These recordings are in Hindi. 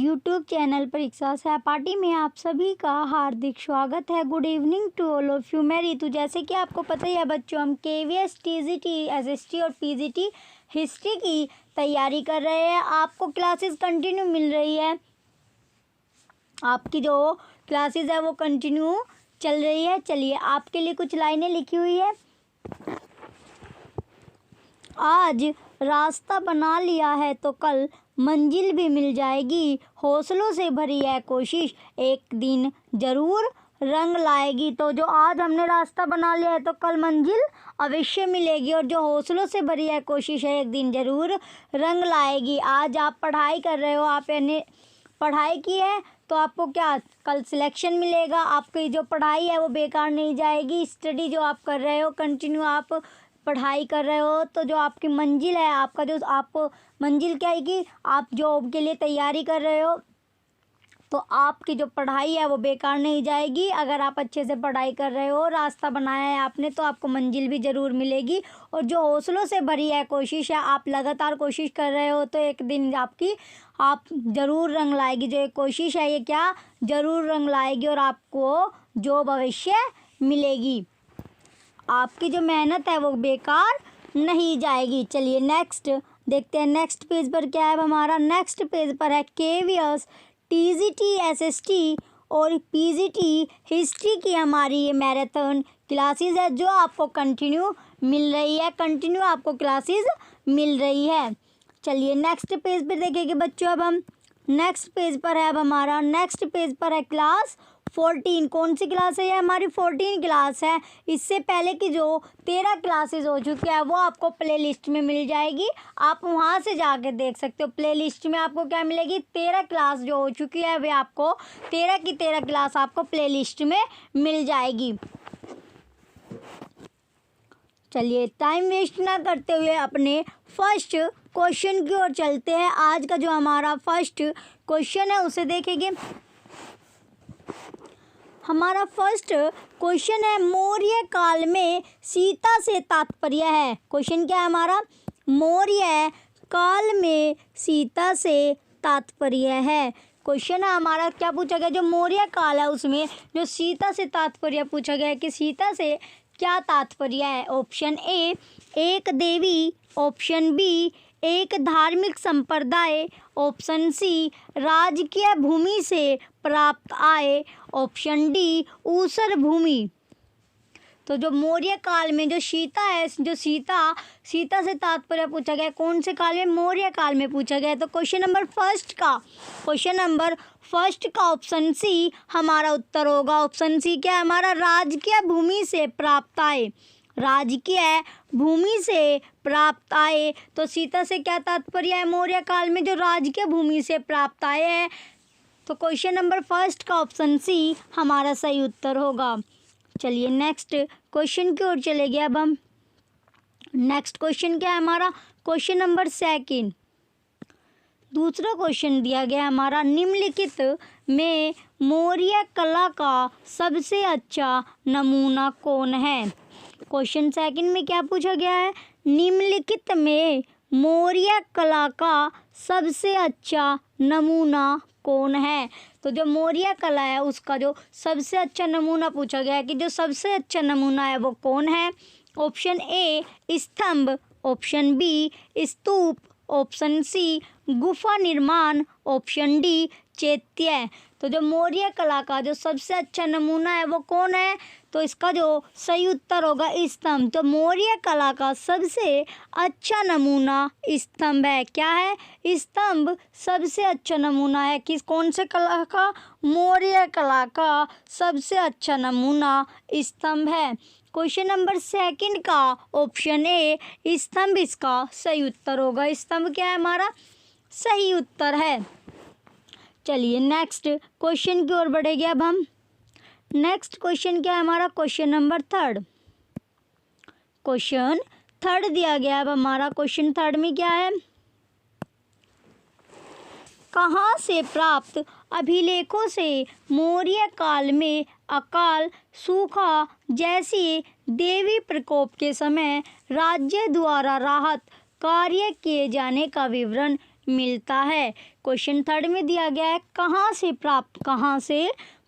यूट्यूब चैनल परीक्षा सहपाठी में आप सभी का हार्दिक स्वागत है। Good evening to all of you. मैं रितु। जैसे कि आपको पता ही है बच्चों, हम केवीएस, टीजीटी, एसएसटी और पीजीटी हिस्ट्री की तैयारी कर रहे हैं। आपको क्लासेस कंटिन्यू मिल रही है, आपकी जो क्लासेस है वो कंटिन्यू चल रही है। चलिए, आपके लिए कुछ लाइनें लिखी हुई है। आज रास्ता बना लिया है तो कल मंजिल भी मिल जाएगी। हौसलों से भरी है कोशिश, एक दिन जरूर रंग लाएगी। तो जो आज हमने रास्ता बना लिया है तो कल मंजिल अवश्य मिलेगी, और जो हौसलों से भरी है कोशिश है एक दिन जरूर रंग लाएगी। आज आप पढ़ाई कर रहे हो, आपने पढ़ाई की है तो आपको क्या कल सिलेक्शन मिलेगा। आपकी जो पढ़ाई है वो बेकार नहीं जाएगी। स्टडी जो आप कर रहे हो, कंटिन्यू आप पढ़ाई कर रहे हो, तो जो आपकी मंजिल है, आपका जो आपको मंजिल क्या है कि आप जॉब के लिए तैयारी कर रहे हो, तो आपकी जो पढ़ाई है वो बेकार नहीं जाएगी। अगर आप अच्छे से पढ़ाई कर रहे हो, रास्ता बनाया है आपने, तो आपको मंजिल भी ज़रूर मिलेगी। और जो हौसलों से भरी है कोशिश है, आप लगातार कोशिश कर रहे हो, तो एक दिन आप ज़रूर रंग लाएगी। जो एक कोशिश है ये क्या ज़रूर रंग लाएगी और आपको जॉब अवश्य मिलेगी। आपकी जो मेहनत है वो बेकार नहीं जाएगी। चलिए नेक्स्ट देखते हैं। नेक्स्ट पेज पर क्या है हमारा? नेक्स्ट पेज पर है केवीएस, टीजीटी, एसएसटी और पीजीटी हिस्ट्री की हमारी ये मैराथन क्लासेस है, जो आपको कंटिन्यू मिल रही है। कंटिन्यू आपको क्लासेस मिल रही है। चलिए नेक्स्ट पेज पर देखेंगे बच्चों। अब हम नेक्स्ट पेज पर है, अब हमारा नेक्स्ट पेज पर है क्लास 14। कौन सी क्लास है? ये हमारी 14 क्लास है। इससे पहले की जो 13 क्लासेस हो चुकी है वो आपको प्ले लिस्ट में मिल जाएगी। आप वहाँ से जाके देख सकते हो। प्ले लिस्ट में आपको क्या मिलेगी? 13 क्लास जो हो चुकी है वे आपको 13 की 13 क्लास आपको प्ले लिस्ट में मिल जाएगी। चलिए टाइम वेस्ट ना करते हुए अपने फर्स्ट क्वेश्चन की ओर चलते हैं। आज का जो हमारा फर्स्ट क्वेश्चन है उसे देखेंगे। हमारा फर्स्ट क्वेश्चन है, मौर्य काल में सीता से तात्पर्य है। क्वेश्चन क्या है हमारा? मौर्य काल में सीता से तात्पर्य है। क्वेश्चन है हमारा क्या पूछा गया? जो मौर्य काल है उसमें जो सीता से तात्पर्य पूछा गया है कि सीता से क्या तात्पर्य है। ऑप्शन ए, एक देवी। ऑप्शन बी, एक धार्मिक संप्रदाय। ऑप्शन सी, राजकीय भूमि से प्राप्त आय। ऑप्शन डी, ऊसर भूमि। तो जो मौर्य काल में जो सीता है, जो सीता से तात्पर्य पूछा गया कौन से काल में? मौर्य काल में पूछा गया। तो क्वेश्चन नंबर फर्स्ट का ऑप्शन सी हमारा उत्तर होगा। ऑप्शन सी क्या है हमारा? राजकीय भूमि से प्राप्त आय। राजकीय भूमि से प्राप्त आय। तो सीता से क्या तात्पर्य है? मौर्य काल में जो राजकीय भूमि से प्राप्त आय है। तो क्वेश्चन नंबर फर्स्ट का ऑप्शन सी हमारा सही उत्तर होगा। चलिए नेक्स्ट क्वेश्चन की ओर चले गए। अब हम नेक्स्ट क्वेश्चन क्या है हमारा? Question number second. दूसरा क्वेश्चन दिया गया हमारा, निम्नलिखित में मौर्य कला का सबसे अच्छा नमूना कौन है? क्वेश्चन सेकंड में क्या पूछा गया है? निम्नलिखित में मौर्य कला का सबसे अच्छा नमूना कौन है? तो जो मौर्य कला है उसका जो सबसे अच्छा नमूना पूछा गया है कि जो सबसे अच्छा नमूना है वो कौन है। ऑप्शन ए, स्तंभ। ऑप्शन बी, स्तूप। ऑप्शन सी, गुफा निर्माण। ऑप्शन डी, चैत्य। तो जो मौर्य कला का जो सबसे अच्छा नमूना है वो कौन है? तो इसका जो सही उत्तर होगा स्तंभ। तो मौर्य कला का सबसे अच्छा नमूना स्तंभ है। क्या है? स्तंभ सबसे अच्छा नमूना है। किस कौन से कला का? मौर्य कला का सबसे अच्छा नमूना स्तंभ है। क्वेश्चन नंबर सेकंड का ऑप्शन ए, स्तंभ इसका सही उत्तर होगा। स्तंभ क्या है हमारा? सही उत्तर है। चलिए नेक्स्ट क्वेश्चन की ओर बढ़ेंगे। अब हम नेक्स्ट क्वेश्चन क्या है हमारा? Question number third. Question third दिया गया। अब हमारा क्वेश्चन थर्ड में क्या है? कहाँ से प्राप्त अभिलेखों से मौर्य काल में अकाल, सूखा जैसी देवी प्रकोप के समय राज्य द्वारा राहत कार्य किए जाने का विवरण मिलता है। क्वेश्चन थर्ड में दिया गया है कहाँ से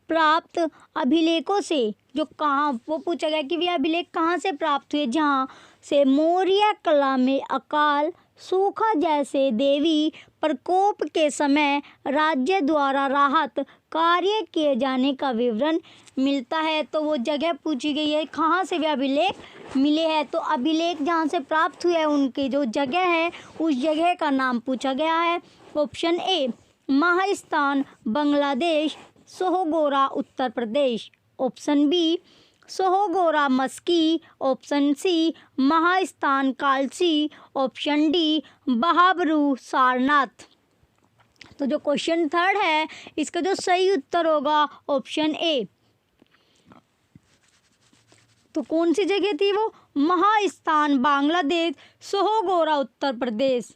प्राप्त अभिलेखों से, जो कहाँ वो पूछा गया कि वे अभिलेख कहाँ से प्राप्त हुए, जहाँ से मौर्य कला में अकाल सूखा जैसे देवी प्रकोप के समय राज्य द्वारा राहत कार्य किए जाने का विवरण मिलता है। तो वो जगह पूछी गई है कहाँ से वे अभिलेख मिले हैं, तो अभिलेख जहाँ से प्राप्त हुए हैं उनकी जो जगह है उस जगह का नाम पूछा गया है। Option A Mahasthan Bangladesh, Sohgaura Uttar Pradesh. Option B Sohgaura Maski. Option C Mahasthan Kalsi. Option D Bhabru Sarnath. तो जो क्वेश्चन थर्ड है इसका जो सही उत्तर होगा ऑप्शन ए। तो कौन सी जगह थी वो, महास्थान बांग्लादेश, सोहगोरा उत्तर प्रदेश।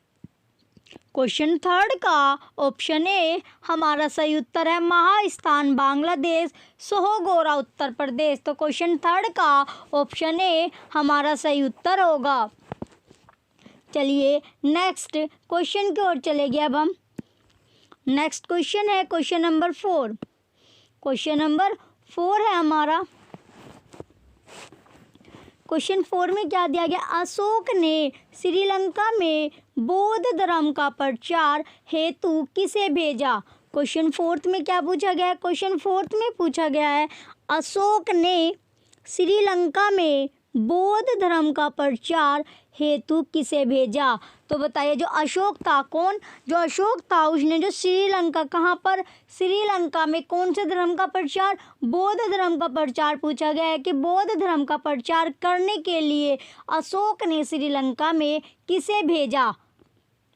क्वेश्चन थर्ड का ऑप्शन ए हमारा सही उत्तर है, महास्थान बांग्लादेश, सोहगोरा उत्तर प्रदेश। तो क्वेश्चन थर्ड का ऑप्शन ए हमारा सही उत्तर होगा। चलिए नेक्स्ट क्वेश्चन की ओर चले गए अब हम। नेक्स्ट क्वेश्चन है क्वेश्चन नंबर 4। क्वेश्चन नंबर 4 है हमारा। क्वेश्चन 4 में क्या दिया गया, अशोक ने श्रीलंका में बौद्ध धर्म का प्रचार हेतु किसे भेजा। क्वेश्चन 4 में क्या पूछा गया है, क्वेश्चन 4 में पूछा गया है अशोक ने श्रीलंका में बौद्ध धर्म का प्रचार हेतु किसे भेजा। तो बताइए जो अशोक था, कौन जो अशोक था उसने जो श्रीलंका, कहाँ पर, श्रीलंका में कौन से धर्म का प्रचार, बौद्ध धर्म का प्रचार पूछा गया है कि बौद्ध धर्म का प्रचार करने के लिए अशोक ने श्रीलंका में किसे भेजा।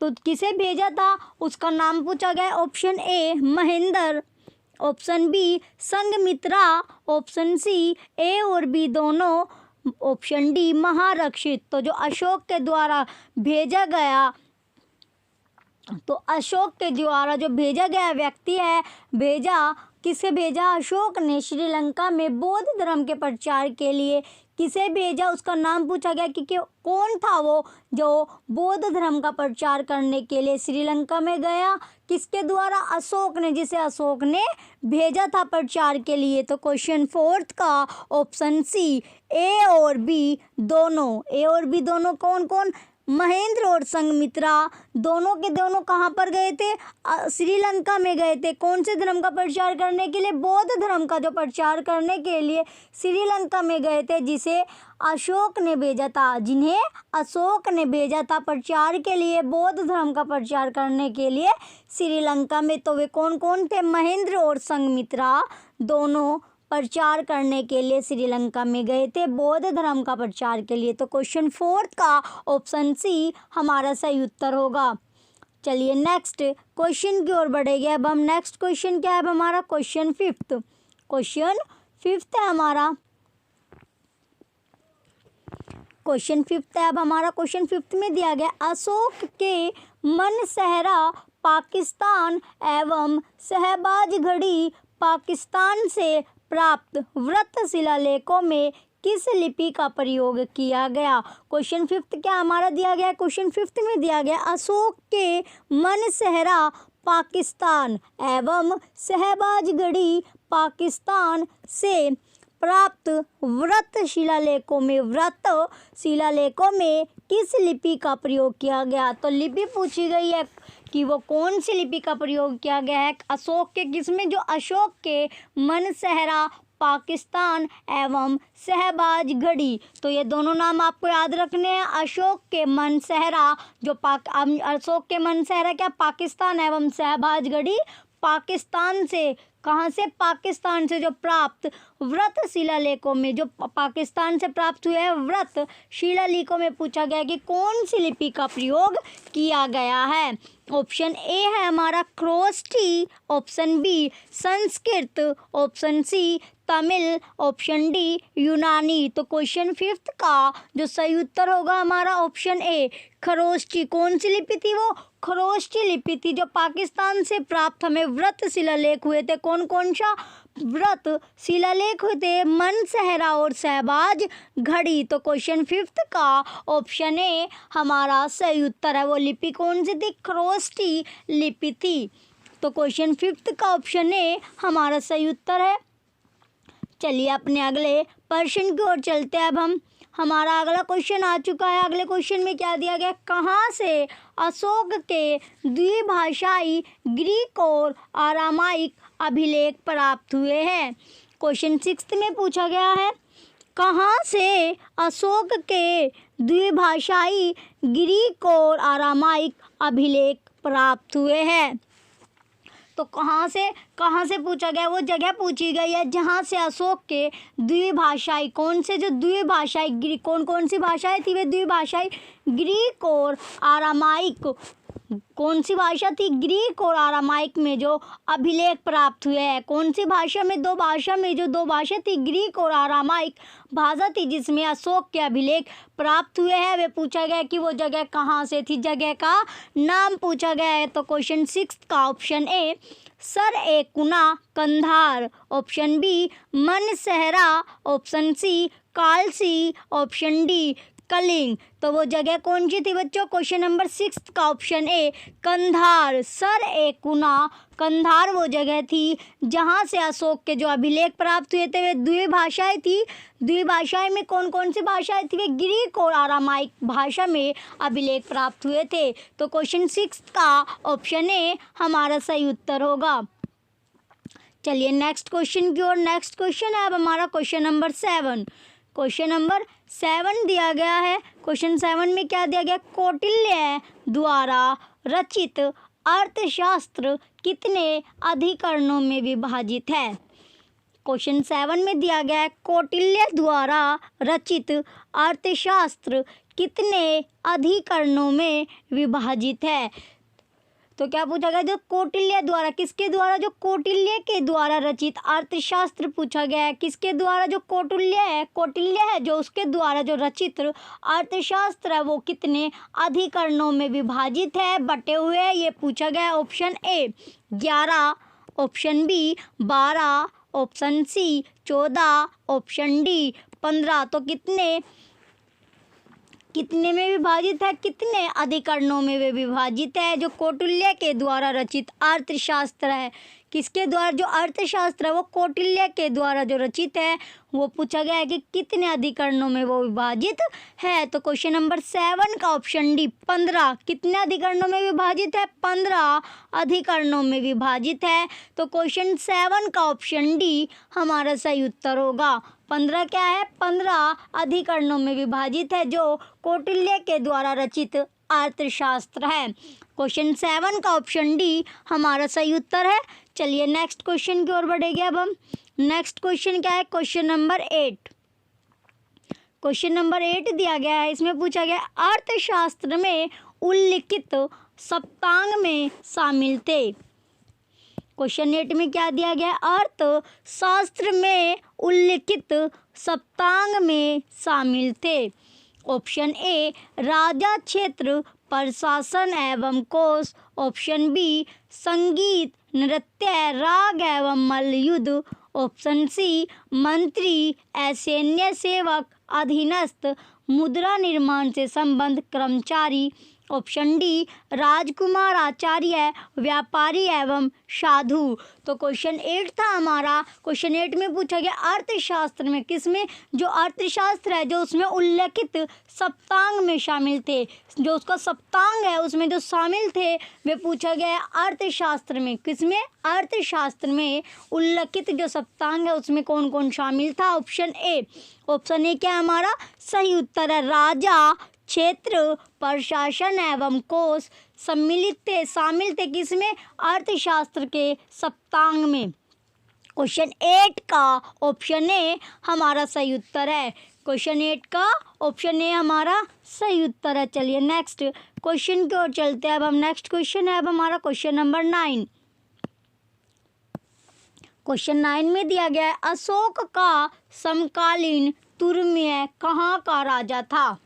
तो किसे भेजा था उसका नाम पूछा गया। Option A Mahendra, option B Sanghamitra, option C A और बी दोनों, ऑप्शन डी महारक्षित। तो जो अशोक के द्वारा भेजा गया, तो अशोक के द्वारा जो भेजा गया व्यक्ति है, किसे भेजा, अशोक ने श्रीलंका में बौद्ध धर्म के प्रचार के लिए किसे भेजा, उसका नाम पूछा गया कि कौन था वो जो बौद्ध धर्म का प्रचार करने के लिए श्रीलंका में गया, किसके द्वारा, अशोक ने, जिसे अशोक ने भेजा था प्रचार के लिए। तो क्वेश्चन 4 का ऑप्शन सी ए और बी दोनों कौन कौन, महेंद्र और संघमित्रा दोनों के दोनों कहाँ पर गए थे, श्रीलंका में गए थे। कौन से धर्म का प्रचार करने के लिए, बौद्ध धर्म का जो प्रचार करने के लिए श्रीलंका में गए थे, जिन्हें अशोक ने भेजा था प्रचार के लिए, बौद्ध धर्म का प्रचार करने के लिए श्रीलंका में। तो वे कौन कौन थे, महेंद्र और संघमित्रा दोनों प्रचार करने के लिए श्रीलंका में गए थे बौद्ध धर्म का प्रचार के लिए। तो क्वेश्चन 4 का ऑप्शन सी हमारा सही उत्तर होगा। चलिए नेक्स्ट क्वेश्चन की ओर बढ़ेंगे अब हम। नेक्स्ट क्वेश्चन क्या है हमारा, क्वेश्चन 5। क्वेश्चन 5 है हमारा। क्वेश्चन 5 है अब हमारा। क्वेश्चन 5 में दिया गया अशोक के मनसहरा पाकिस्तान एवं शहबाजगढ़ी पाकिस्तान से प्राप्त वृत्त शिलालेखों में किस लिपि का प्रयोग किया गया। क्वेश्चन 5 क्या हमारा दिया गया, क्वेश्चन 5 में दिया गया अशोक के मनसहरा पाकिस्तान एवं शहबाजगढ़ी पाकिस्तान से प्राप्त वृत्त शिलालेखों में किस लिपि का प्रयोग किया गया। तो लिपि पूछी गई है कि वो कौन सी लिपि का प्रयोग किया गया है अशोक के किसमें, जो अशोक के मनसहरा पाकिस्तान एवं शहबाजगढ़ी। तो ये दोनों नाम आपको याद रखने हैं। अशोक के मनसहरा अशोक के मनसहरा क्या, पाकिस्तान एवं शहबाजगढ़ी पाकिस्तान से, कहाँ से, पाकिस्तान से जो प्राप्त वृत्त शिलालेखों में, जो पाकिस्तान से प्राप्त हुए हैं वृत्त शिलालेखों में पूछा गया कि कौन सी लिपि का प्रयोग किया गया है। ऑप्शन ए है हमारा Kharosthi, option B Sanskrit, option C Tamil, option D Unani. तो क्वेश्चन 5 का जो सही उत्तर होगा हमारा ऑप्शन ए खरोष्टी। कौन सी लिपि थी वो, खरोष्टी लिपि थी, जो पाकिस्तान से प्राप्त हमें वृत्त शिलालेख हुए थे। कौन कौन सा, व्रत शिलालेख थे मनसहरा और शहबाज घड़ी। तो क्वेश्चन 5 का ऑप्शन ए हमारा सही उत्तर है। वो लिपि कौन सी थी? खरोष्टी लिपि थी। तो क्वेश्चन 5 का ऑप्शन ए हमारा सही उत्तर है। चलिए अपने अगले प्रश्न की ओर चलते हैं। अब हमारा अगला क्वेश्चन आ चुका है। अगले क्वेश्चन में क्या दिया गया? कहाँ से अशोक के द्विभाषाई ग्रीक और आरामाइक अभिलेख प्राप्त हुए हैं? क्वेश्चन 6 में पूछा गया है कहाँ से अशोक के द्विभाषाई ग्रीक और आरामाइक अभिलेख प्राप्त हुए हैं। तो कहाँ से पूछा गया? वो जगह पूछी गई है जहाँ से अशोक के द्विभाषाई, कौन से जो द्विभाषाई ग्रीक, कौन सी भाषाएं थी वे द्विभाषाई? ग्रीक और आरामाइक। कौन सी भाषा थी? ग्रीक और आरामाइक में जो अभिलेख प्राप्त हुए हैं। कौन सी भाषा में? दो भाषा थी, ग्रीक और आरामाइक भाषा थी जिसमें अशोक के अभिलेख प्राप्त हुए हैं। वे पूछा गया कि वो जगह कहाँ से थी, जगह का नाम पूछा गया है। तो क्वेश्चन 6 का option A Sar-e-Kuna Kandahar, option B Mansehra, option C Kalsi, option D Kalinga. तो वो जगह कौन सी थी बच्चों? क्वेश्चन नंबर 6 का ऑप्शन ए कंधार, सरएकुना कंधार वो जगह थी जहाँ से अशोक के जो अभिलेख प्राप्त हुए थे वे द्विभाषाएं थी। द्विभाषाएं में कौन सी भाषाएं थी? वे ग्रीक और आरामाइक भाषा में अभिलेख प्राप्त हुए थे। तो क्वेश्चन 6 का ऑप्शन ए हमारा सही उत्तर होगा। चलिए नेक्स्ट क्वेश्चन की ओर। नेक्स्ट क्वेश्चन है अब हमारा क्वेश्चन नंबर 7। क्वेश्चन नंबर 7 दिया गया है। क्वेश्चन 7 में क्या दिया गया? कौटिल्य द्वारा रचित अर्थशास्त्र कितने अधिकरणों में विभाजित है? क्वेश्चन 7 में दिया गया है कौटिल्य द्वारा रचित अर्थशास्त्र कितने अधिकरणों में विभाजित है? तो क्या पूछा गया? जो कौटिल्य द्वारा, किसके द्वारा? जो कौटिल्य के द्वारा रचित अर्थशास्त्र पूछा गया है। किसके द्वारा? जो कौटिल्य है जो उसके द्वारा जो रचित अर्थशास्त्र है वो कितने अधिकरणों में विभाजित है, बटे हुए है, ये पूछा गया। Option A 11, option B 12, option C 14, option D 15। तो कितने में विभाजित है? कितने अधिकरणों में वे विभाजित है? जो कौटिल्य के द्वारा रचित अर्थशास्त्र है, किसके द्वारा? जो अर्थशास्त्र है वो कौटिल्य के द्वारा जो रचित है वो पूछा गया है कि कितने अधिकरणों में वो विभाजित है। तो क्वेश्चन नंबर 7 का ऑप्शन डी 15। कितने अधिकरणों में विभाजित है? 15 अधिकरणों में विभाजित है। तो क्वेश्चन 7 का ऑप्शन डी हमारा सही उत्तर होगा। 15 क्या है? 15 अधिकरणों में विभाजित है जो कौटिल्य के द्वारा रचित अर्थशास्त्र है। क्वेश्चन 7 का ऑप्शन डी हमारा सही उत्तर है। चलिए नेक्स्ट क्वेश्चन की ओर बढ़ेंगे। अब हम नेक्स्ट क्वेश्चन क्या है? Question number 8। क्वेश्चन नंबर 8 दिया गया है। इसमें पूछा गया अर्थशास्त्र में उल्लिखित सप्तांग में शामिल थे। क्वेश्चन 8 में क्या दिया गया? अर्थशास्त्र में उल्लिखित सप्तांग में शामिल थे। ऑप्शन ए राजा क्षेत्र प्रशासन एवं कोश, ऑप्शन बी संगीत नृत्य राग एवं मल्लयुद्ध, ऑप्शन सी मंत्री सैन्य सेवक अधीनस्थ मुद्रा निर्माण से संबंध कर्मचारी, ऑप्शन डी राजकुमार आचार्य व्यापारी एवं साधु। तो क्वेश्चन 8 था हमारा। क्वेश्चन 8 में पूछा गया अर्थशास्त्र में, किसमें? जो अर्थशास्त्र है जो उसमें उल्लेखित सप्तांग में शामिल थे, जो उसका सप्तांग है उसमें जो शामिल थे वे पूछा गया अर्थशास्त्र में। किसमें? अर्थशास्त्र में उल्लेखित जो सप्तांग है उसमें कौन कौन शामिल था? ऑप्शन ए क्या हमारा सही उत्तर है? राजा क्षेत्र प्रशासन एवं कोश शामिल थे किसमें? अर्थशास्त्र के सप्तांग में। क्वेश्चन 8 का ऑप्शन ए हमारा सही उत्तर है। क्वेश्चन 8 का ऑप्शन ए हमारा सही उत्तर है। चलिए नेक्स्ट क्वेश्चन की ओर चलते हैं। अब हम नेक्स्ट क्वेश्चन है अब हमारा क्वेश्चन नंबर 9। क्वेश्चन 9 में दिया गया है अशोक का समकालीन तुर्म्य कहाँ का राजा था?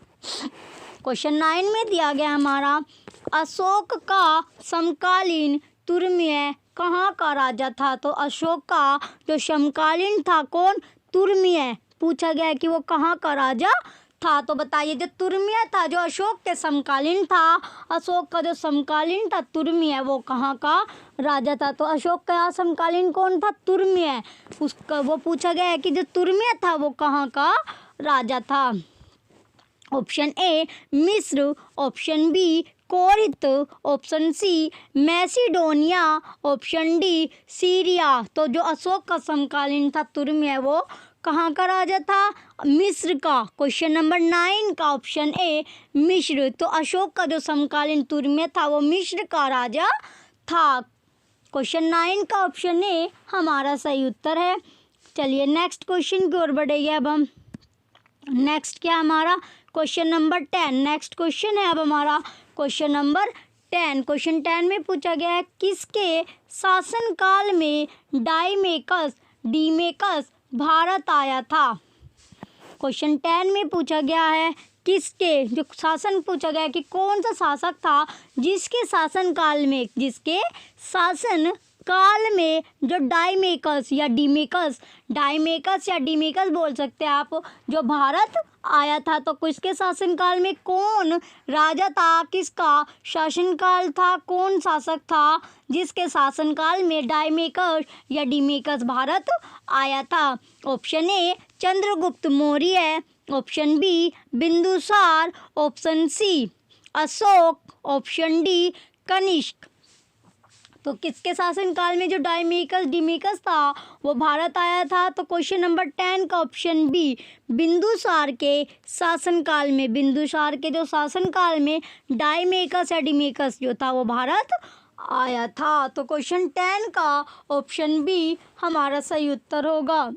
क्वेश्चन 9 में दिया गया हमारा अशोक का समकालीन तुर्म्य कहाँ का राजा था? तो अशोक का जो समकालीन था कौन? तुर्म्य। पूछा गया है कि वो कहाँ का राजा था, तो बताइए जो तुर्म्य था जो अशोक के समकालीन था, अशोक का जो समकालीन था तुर्म्य, वो कहाँ का राजा था? तो अशोक का समकालीन कौन था? तुर्म्य। उसका वो पूछा गया है कि जो तुर्म्य था वो कहाँ का राजा था? ऑप्शन ए मिस्र, option B Corinth, option C Macedonia, option D Syria. तो जो अशोक का समकालीन था तुर्म्य, वो कहाँ का राजा था? मिस्र का। क्वेश्चन नंबर 9 का ऑप्शन ए मिस्र। तो अशोक का जो समकालीन तुर्म्य था वो मिस्र का राजा था। क्वेश्चन 9 का ऑप्शन ए हमारा सही उत्तर है। चलिए नेक्स्ट क्वेश्चन की ओर बढ़ेंगे अब हम। नेक्स्ट क्या हमारा? Question number 10। नेक्स्ट क्वेश्चन है अब हमारा क्वेश्चन नंबर 10। क्वेश्चन 10 में पूछा गया है किसके शासनकाल में डाइमेकस डीमेकस भारत आया था? क्वेश्चन 10 में पूछा गया है किसके जो शासन पूछा गया है कि कौन सा शासक था जिसके शासनकाल में जो डाइमेकस या डीमेकस बोल सकते हैं आप, जो भारत आया था। तो किसके शासनकाल में कौन राजा था, किसका शासनकाल था, कौन शासक था जिसके शासनकाल में डाइमेकस या डीमेकस भारत आया था? Option A Chandragupta Maurya, option B Bindusara, option C Ashoka, option D Kanishka. तो किसके शासनकाल में जो डीमेकस था वो भारत आया था? तो क्वेश्चन नंबर 10 का ऑप्शन बी बिंदुसार के शासनकाल में, बिंदुसार के जो शासनकाल में डाइमेकस या डीमेकस जो था वो भारत आया था। तो क्वेश्चन 10 का ऑप्शन बी हमारा सही उत्तर होगा।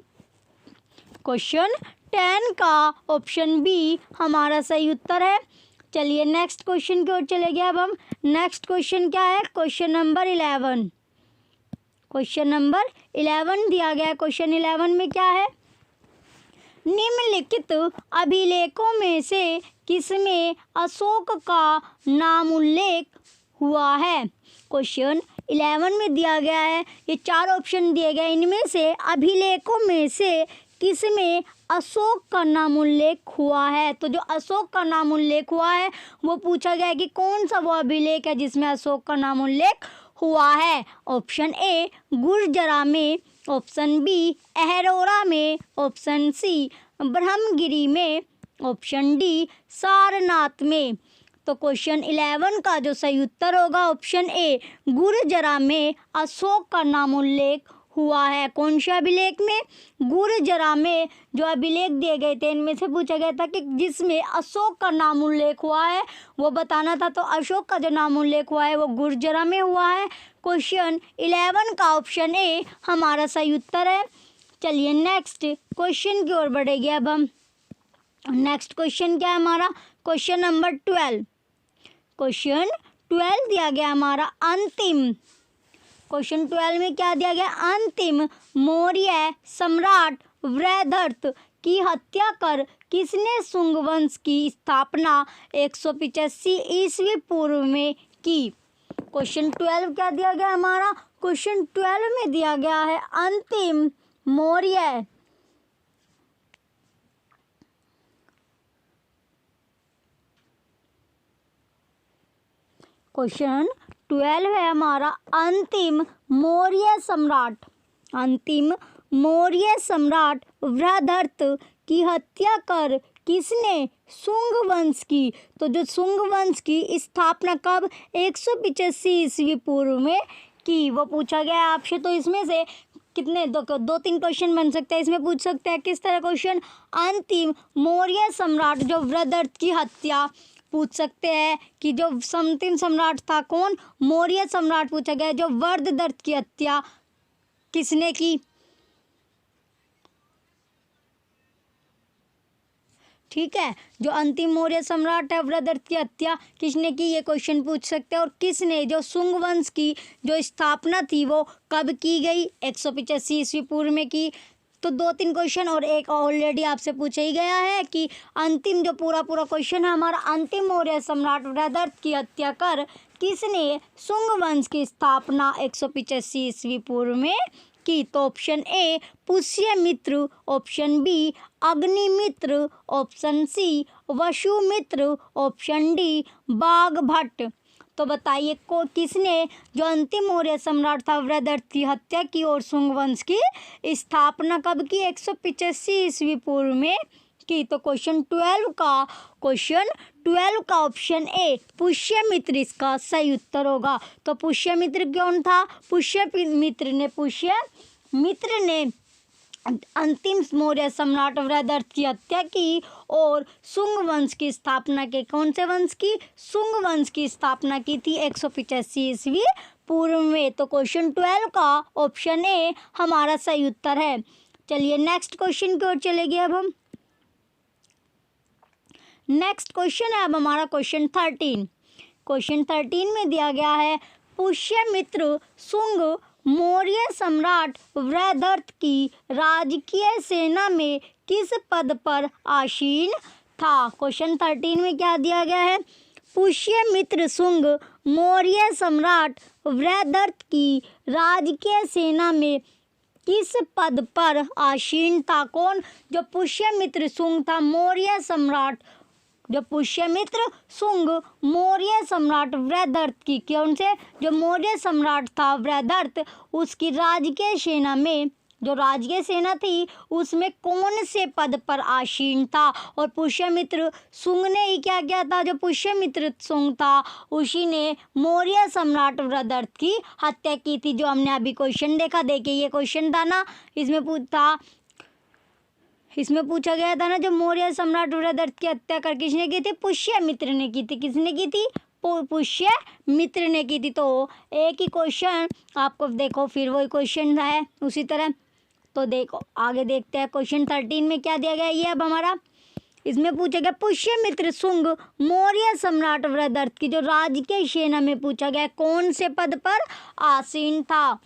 क्वेश्चन 10 का ऑप्शन बी हमारा सही उत्तर है। चलिए नेक्स्ट क्वेश्चन की ओर चले गए अब हम। नेक्स्ट क्वेश्चन क्या है? Question number 11। क्वेश्चन नंबर 11 दिया गया है। क्वेश्चन 11 में क्या है? निम्नलिखित अभिलेखों में से किसमें अशोक का नाम उल्लेख हुआ है? क्वेश्चन 11 में दिया गया है, ये 4 ऑप्शन दिए गए, इनमें से अभिलेखों में से किसमें अशोक का नाम उल्लेख हुआ है? तो जो अशोक का नाम उल्लेख हुआ है वो पूछा गया है कि कौन सा वो अभिलेख है जिसमें अशोक का नाम उल्लेख हुआ है? ऑप्शन ए गुर्जरा में, ऑप्शन बी अहरोरा में, ऑप्शन सी ब्रह्मगिरी में, ऑप्शन डी सारनाथ में। तो क्वेश्चन 11 का जो सही उत्तर होगा ऑप्शन ए गुर्जरा में अशोक का नाम उल्लेख हुआ है। कौन से अभिलेख में? गुर्जरा में जो अभिलेख दिए गए थे इनमें से पूछा गया था कि जिसमें अशोक का नाम उल्लेख हुआ है वो बताना था। तो अशोक का जो नाम उल्लेख हुआ है वो गुर्जरा में हुआ है। क्वेश्चन 11 का ऑप्शन ए हमारा सही उत्तर है। चलिए नेक्स्ट क्वेश्चन की ओर बढ़ेंगे अब हम। नेक्स्ट क्वेश्चन क्या है हमारा? Question number 12। क्वेश्चन 12 दिया गया हमारा अंतिम। क्वेश्चन 12 में क्या दिया गया? अंतिम मौर्य सम्राट वृद्धर्त की हत्या कर किसने शुंग वंश की स्थापना 185 ईस्वी पूर्व में की? क्वेश्चन 12 क्या दिया गया हमारा? क्वेश्चन 12 में दिया गया है अंतिम मौर्य क्वेश्चन 12 है हमारा अंतिम मौर्य सम्राट वृद्धर्त की हत्या कर किसने शुंग वंश की? तो जो शुंग वंश की स्थापना कब 185 ईस्वी पूर्व में की वो पूछा गया है आपसे। तो इसमें से कितने 2-3 क्वेश्चन बन सकते हैं। इसमें पूछ सकते हैं किस तरह क्वेश्चन? अंतिम मौर्य सम्राट जो वृद्धर्त की हत्या पूछ सकते हैं कि जो अंतिम सम्राट था कौन? मौर्य सम्राट पूछा गया। जो वृद्धर्त की हत्या किसने की? ठीक है, जो अंतिम मौर्य सम्राट है वृद्धर्त की हत्या किसने की ये क्वेश्चन पूछ सकते हैं। और किसने जो शुंग वंश की जो स्थापना थी वो कब की गई? 185 ईस्वी पूर्व में की। तो 2-3 क्वेश्चन और एक ऑलरेडी आपसे पूछा ही गया है कि अंतिम जो पूरा क्वेश्चन है हमारा, अंतिम मौर्य सम्राट वृहदर्थ की हत्या कर किसने शुंग वंश की स्थापना 185 ईस्वी पूर्व में की? तो option A Pushyamitra, option B Agnimitra, option C Vasumitra, option D Bagbhatta. तो बताइए को किसने जो अंतिम मौर्य सम्राट था वृहदर्थ की हत्या की और शुंग वंश की स्थापना कब की? 185 ईस्वी पूर्व में की। तो क्वेश्चन 12 का ऑप्शन ए पुष्यमित्र इसका सही उत्तर होगा। तो पुष्यमित्र कौन था? पुष्यमित्र ने अंतिम मौर्य सम्राट वृहदर्थ की हत्या की और शुंग वंश की स्थापना के कौन से वंश की? शुंग वंश की स्थापना की थी 185 ईस्वी पूर्व में। तो क्वेश्चन 12 का ऑप्शन ए हमारा सही उत्तर है। चलिए नेक्स्ट क्वेश्चन की ओर चलेंगे अब हम। नेक्स्ट क्वेश्चन है अब हमारा क्वेश्चन 13। क्वेश्चन 13 में दिया गया है पुष्यमित्र शुंग मौर्य सम्राट वृहदर्थ की राजकीय सेना में किस पद पर आसीन था? क्वेश्चन 13 में क्या दिया गया है? पुष्यमित्र शुंग मौर्य सम्राट वृहदर्थ की राजकीय सेना में किस पद पर आसीन था? कौन? जो पुष्यमित्र शुंग था मौर्य सम्राट, जो पुष्यमित्र शुंग मौर्य सम्राट वृहदर्थ की कौन से जो मौर्य सम्राट था वृहदर्थ उसकी राजकीय सेना में, जो राजकीय सेना थी उसमें कौन से पद पर आसीन था? और पुष्यमित्र शुंग ने ही क्या किया था? जो पुष्यमित्र शुंग था उसी ने मौर्य सम्राट वृहदर्थ की हत्या की थी, जो हमने अभी क्वेश्चन देखा। देखिए ये क्वेश्चन था ना, इसमें पूछा गया था ना, जो मौर्य सम्राट वृहदर्थ की हत्या कर किसने की थी? पुष्यमित्र ने की थी। किसने की थी? पुष्यमित्र ने की थी। तो एक ही क्वेश्चन आपको देखो, फिर वही क्वेश्चन है उसी तरह। तो देखो आगे देखते हैं क्वेश्चन 13 में क्या दिया गया। ये अब हमारा इसमें पूछा गया पुष्यमित्र शुंग मौर्य सम्राट वृहदर्थ की जो राजकीय सेना में पूछा गया कौन से पद पर आसीन था?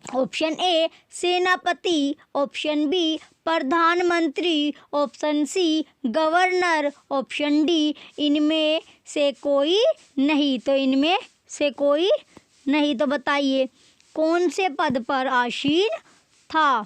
ऑप्शन ए सेनापति, ऑप्शन बी प्रधानमंत्री, option C governor, option D इनमें से कोई नहीं। तो इनमें से कोई नहीं। तो बताइए कौन से पद पर आसीन था?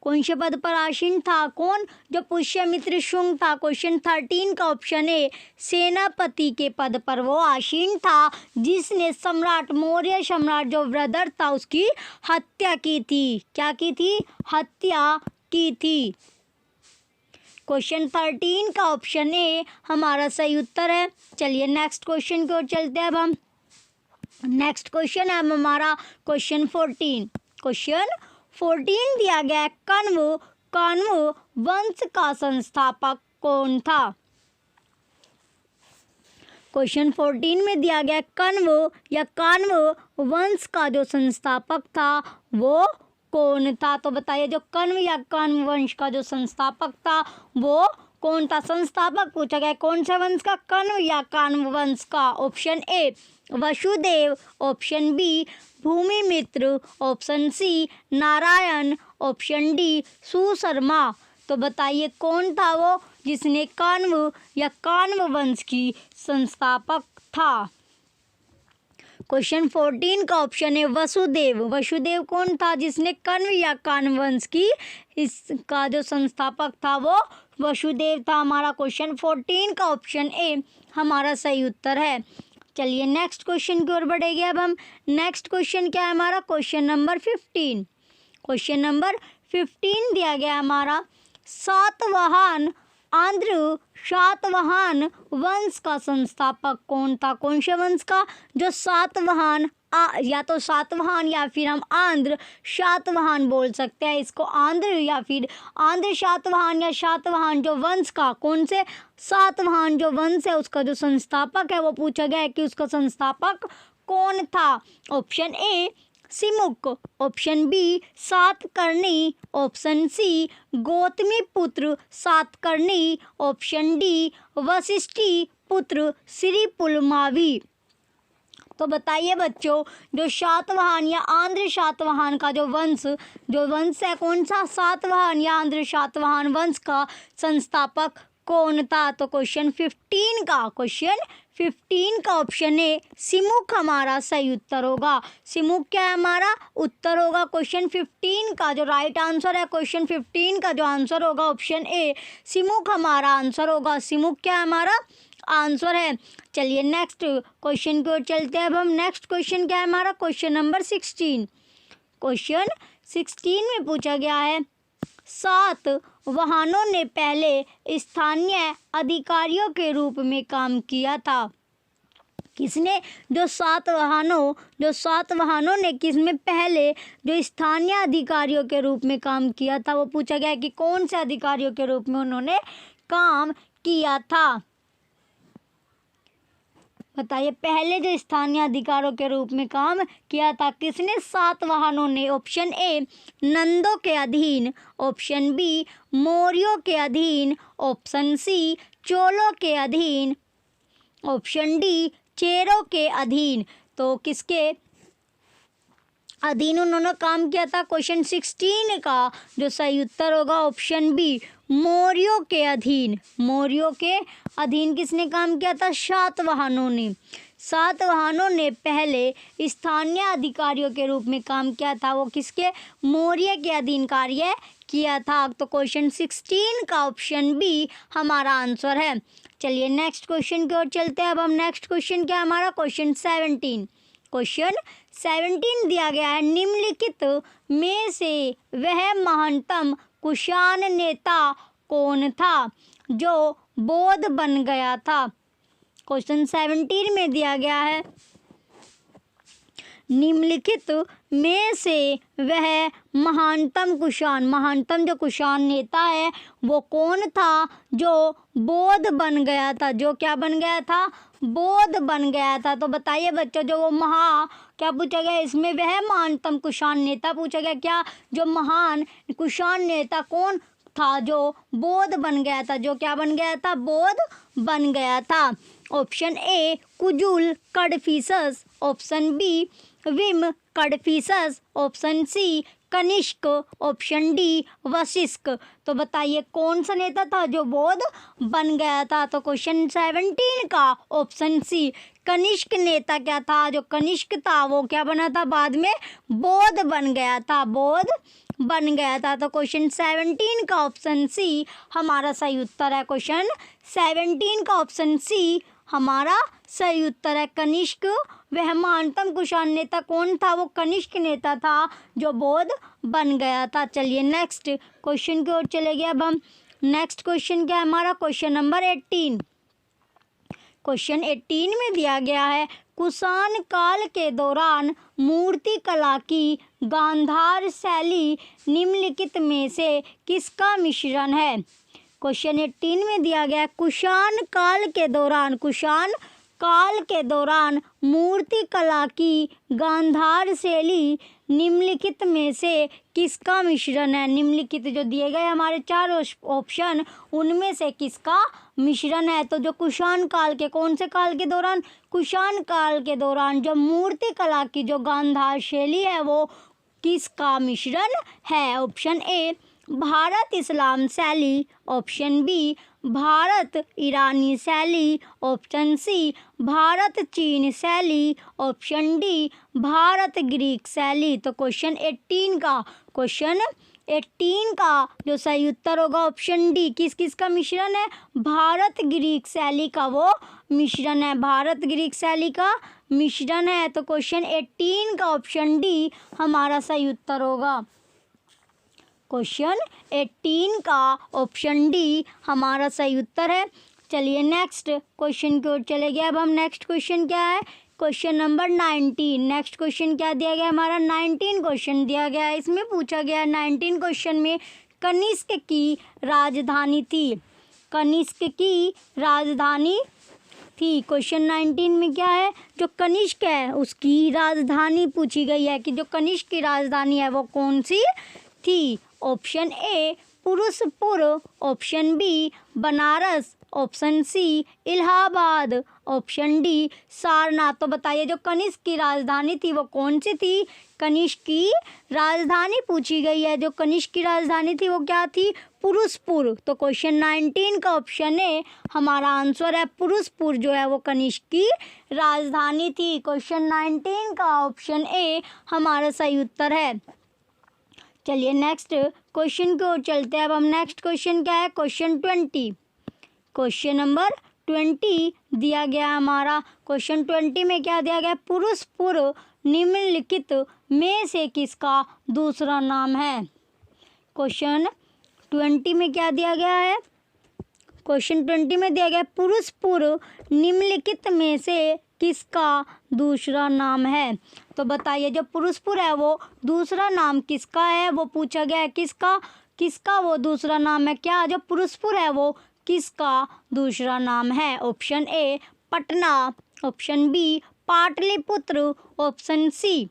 कौन से पद पर आसीन था? कौन? जो पुष्यमित्र शुंग था। क्वेश्चन 13 का ऑप्शन ए सेनापति के पद पर वो आसीन था जिसने सम्राट मौर्य सम्राट जो वृहदर्थ था उसकी हत्या की थी। क्या की थी? हत्या की थी। क्वेश्चन 13 का ऑप्शन ए हमारा सही उत्तर है। चलिए नेक्स्ट क्वेश्चन की ओर चलते हैं अब हम। नेक्स्ट क्वेश्चन है हमारा क्वेश्चन 14। क्वेश्चन 14 दिया गया है कण्व वंश का संस्थापक कौन था? क्वेश्चन 14 में दिया गया कण्व वंश का जो संस्थापक था वो कौन था? तो बताइए जो कण्व वंश का जो संस्थापक था वो कौन था? संस्थापक पूछा गया कौन सा वंश का? कण्व वंश का। Option A Vasudeva, option B Bhumimitra, option C Narayana, option D Susharma. तो बताइए कौन था वो जिसने कण्व वंश की संस्थापक था? क्वेश्चन 14 का ऑप्शन है वसुदेव। वसुदेव कौन था जिसने कण्व वंश की इसका जो संस्थापक था वो वसुदेव था। हमारा क्वेश्चन 14 का ऑप्शन ए हमारा सही उत्तर है। चलिए नेक्स्ट क्वेश्चन की ओर बढ़ेंगे अब हम। नेक्स्ट क्वेश्चन क्या है हमारा? Question number 15। क्वेश्चन नंबर 15 दिया गया हमारा सातवाहन वंश का संस्थापक कौन था? कौन से वंश का? जो सातवाहन या तो सातवाहन या फिर हम आंध्र सातवाहन बोल सकते हैं इसको, आंध्र या फिर आंध्र सातवाहन या सातवाहन जो वंश का कौन से सातवाहन जो वंश है उसका जो संस्थापक है वो पूछा गया है कि उसका संस्थापक कौन था? Option A Simuka, option B Satakarni, option C Gautamiputra Satakarni, option D Vashishti पुत्र श्री पुलमावी। तो बताइए बच्चों, जो सातवाहन या आंध्र सातवाहन का जो वंश है, कौन सा सातवाहन या आंध्र सातवाहन वंश का संस्थापक कौन था? तो क्वेश्चन 15 का ऑप्शन ए सिमुक हमारा सही उत्तर होगा। सिमुक क्या है हमारा उत्तर होगा क्वेश्चन 15 का। जो राइट आंसर है क्वेश्चन 15 का जो आंसर होगा ऑप्शन ए सिमुक हमारा आंसर होगा। सिमुक क्या है हमारा आंसर है। चलिए नेक्स्ट क्वेश्चन की ओर चलते हैं। अब हम नेक्स्ट क्वेश्चन क्या है हमारा क्वेश्चन नंबर 16। क्वेश्चन 16 में पूछा गया है, सातवाहनों ने पहले स्थानीय अधिकारियों के रूप में काम किया था। किसने? जो सातवाहनों ने किसमें पहले जो स्थानीय अधिकारियों के रूप में काम किया था, वो पूछा गया कि कौन से अधिकारियों के रूप में उन्होंने काम किया था। बताइए, पहले जो स्थानीय अधिकारों के रूप में काम किया था किसने? सातवाहनों ने। ऑप्शन ए नंदों के अधीन, ऑप्शन बी मौर्यों के अधीन, ऑप्शन सी चोलों के अधीन, ऑप्शन डी चेरों के अधीन। तो किसके अधीन उन्होंने काम किया था? क्वेश्चन 16 का जो सही उत्तर होगा ऑप्शन बी मौर्यों के अधीन। मौर्यों के अधीन किसने काम किया था? सातवाहनों ने। सातवाहनों ने पहले स्थानीय अधिकारियों के रूप में काम किया था, वो किसके? मौर्य के अधीन कार्य किया था। तो क्वेश्चन 16 का ऑप्शन बी हमारा आंसर है। चलिए नेक्स्ट क्वेश्चन की ओर चलते हैं। अब हम नेक्स्ट क्वेश्चन क्या है हमारा क्वेश्चन 17। क्वेश्चन 17 दिया गया है, निम्नलिखित में से वह महानतम कुषाण नेता कौन था जो बौद्ध बन गया था? क्वेश्चन 17 में दिया गया है, निम्नलिखित में से वह महानतम जो कुषाण नेता है वो कौन था जो बौद्ध बन गया था? जो क्या बन गया था? बौद्ध बन गया था। तो बताइए बच्चों, जो वो क्या पूछा गया इसमें? वह महानतम कुषाण नेता पूछा गया। क्या जो महान कुषाण नेता कौन था जो बौद्ध बन गया था? जो क्या बन गया था? बौद्ध बन गया था। Option A Kujula Kadphises, option B Vima Kadphises, option C Kanishka, option D Vasishka. तो बताइए कौन सा नेता था जो बौद्ध बन गया था? तो क्वेश्चन 17 का ऑप्शन सी कनिष्क नेता क्या था? जो कनिष्क था वो क्या बना था? बाद में बौद्ध बन गया था। बौद्ध बन गया था। तो क्वेश्चन 17 का ऑप्शन सी हमारा सही उत्तर है। क्वेश्चन 17 का ऑप्शन सी हमारा सही उत्तर है। कनिष्क वह महानतम कुषाण नेता कौन था? वो कनिष्क नेता था जो बौद्ध बन गया था। चलिए नेक्स्ट क्वेश्चन की ओर चले गए। अब हम नेक्स्ट क्वेश्चन क्या है हमारा क्वेश्चन नंबर 18। क्वेश्चन 18 में दिया गया है, कुषाण काल के दौरान मूर्ति कला की गांधार शैली निम्नलिखित में से किसका मिश्रण है? क्वेश्चन 18 में दिया गया है, कुषाण काल के दौरान मूर्ति कला की गांधार शैली निम्नलिखित में से किसका मिश्रण है? निम्नलिखित जो दिए गए हमारे 4 ऑप्शन, उनमें से किसका मिश्रण है? तो जो कुषाण काल के, कौन से काल के दौरान? कुषाण काल के दौरान जो मूर्ति कला की जो गांधार शैली है वो किसका मिश्रण है? ऑप्शन ए भारत इस्लाम शैली, ऑप्शन बी भारत ईरानी शैली, ऑप्शन सी भारत चीन शैली, ऑप्शन डी भारत ग्रीक शैली। तो क्वेश्चन 18 का जो सही उत्तर होगा ऑप्शन डी, किस का मिश्रण है? भारत ग्रीक शैली का वो मिश्रण है। भारत ग्रीक शैली का मिश्रण है। तो क्वेश्चन 18 का ऑप्शन डी हमारा सही उत्तर होगा। क्वेश्चन 18 का ऑप्शन डी हमारा सही उत्तर है। चलिए नेक्स्ट क्वेश्चन की ओर चले गए। अब हम नेक्स्ट क्वेश्चन क्या है क्वेश्चन नंबर 19। नेक्स्ट क्वेश्चन क्या दिया गया हमारा? 19 क्वेश्चन दिया गया है। इसमें पूछा गया 19 क्वेश्चन में कनिष्क की राजधानी थी। कनिष्क की राजधानी थी। क्वेश्चन 19 में क्या है? जो कनिष्क है उसकी राजधानी पूछी गई है कि जो कनिष्क की राजधानी है वो कौन सी थी? Option A Purushapura, option B Banaras, option C Allahabad, option D Sarnath. तो बताइए जो कनिष्क की राजधानी थी वो कौन सी थी? कनिष्क की राजधानी पूछी गई है, जो कनिष्क की राजधानी थी वो क्या थी? पुरुषपुर। तो क्वेश्चन 19 का ऑप्शन ए हमारा आंसर है, पुरुषपुर जो है वो कनिष्क की राजधानी थी। क्वेश्चन 19 का ऑप्शन ए हमारा सही उत्तर है। चलिए नेक्स्ट क्वेश्चन की ओर चलते हैं। अब हम नेक्स्ट क्वेश्चन क्या है? क्वेश्चन 20। क्वेश्चन नंबर 20 दिया गया हमारा। क्वेश्चन 20 में क्या दिया गया? पुरुषपुर निम्नलिखित में से किसका दूसरा नाम है? क्वेश्चन 20 में क्या दिया गया है? क्वेश्चन 20 में दिया गया पुरुषपुर निम्नलिखित में से किसका दूसरा नाम है? तो बताइए जो पुरुषपुर है वो दूसरा नाम किसका है? वो पूछा गया है किसका वो दूसरा नाम है। क्या जो पुरुषपुर है वो किसका दूसरा नाम है? Option A Patna, option B Pataliputra, option C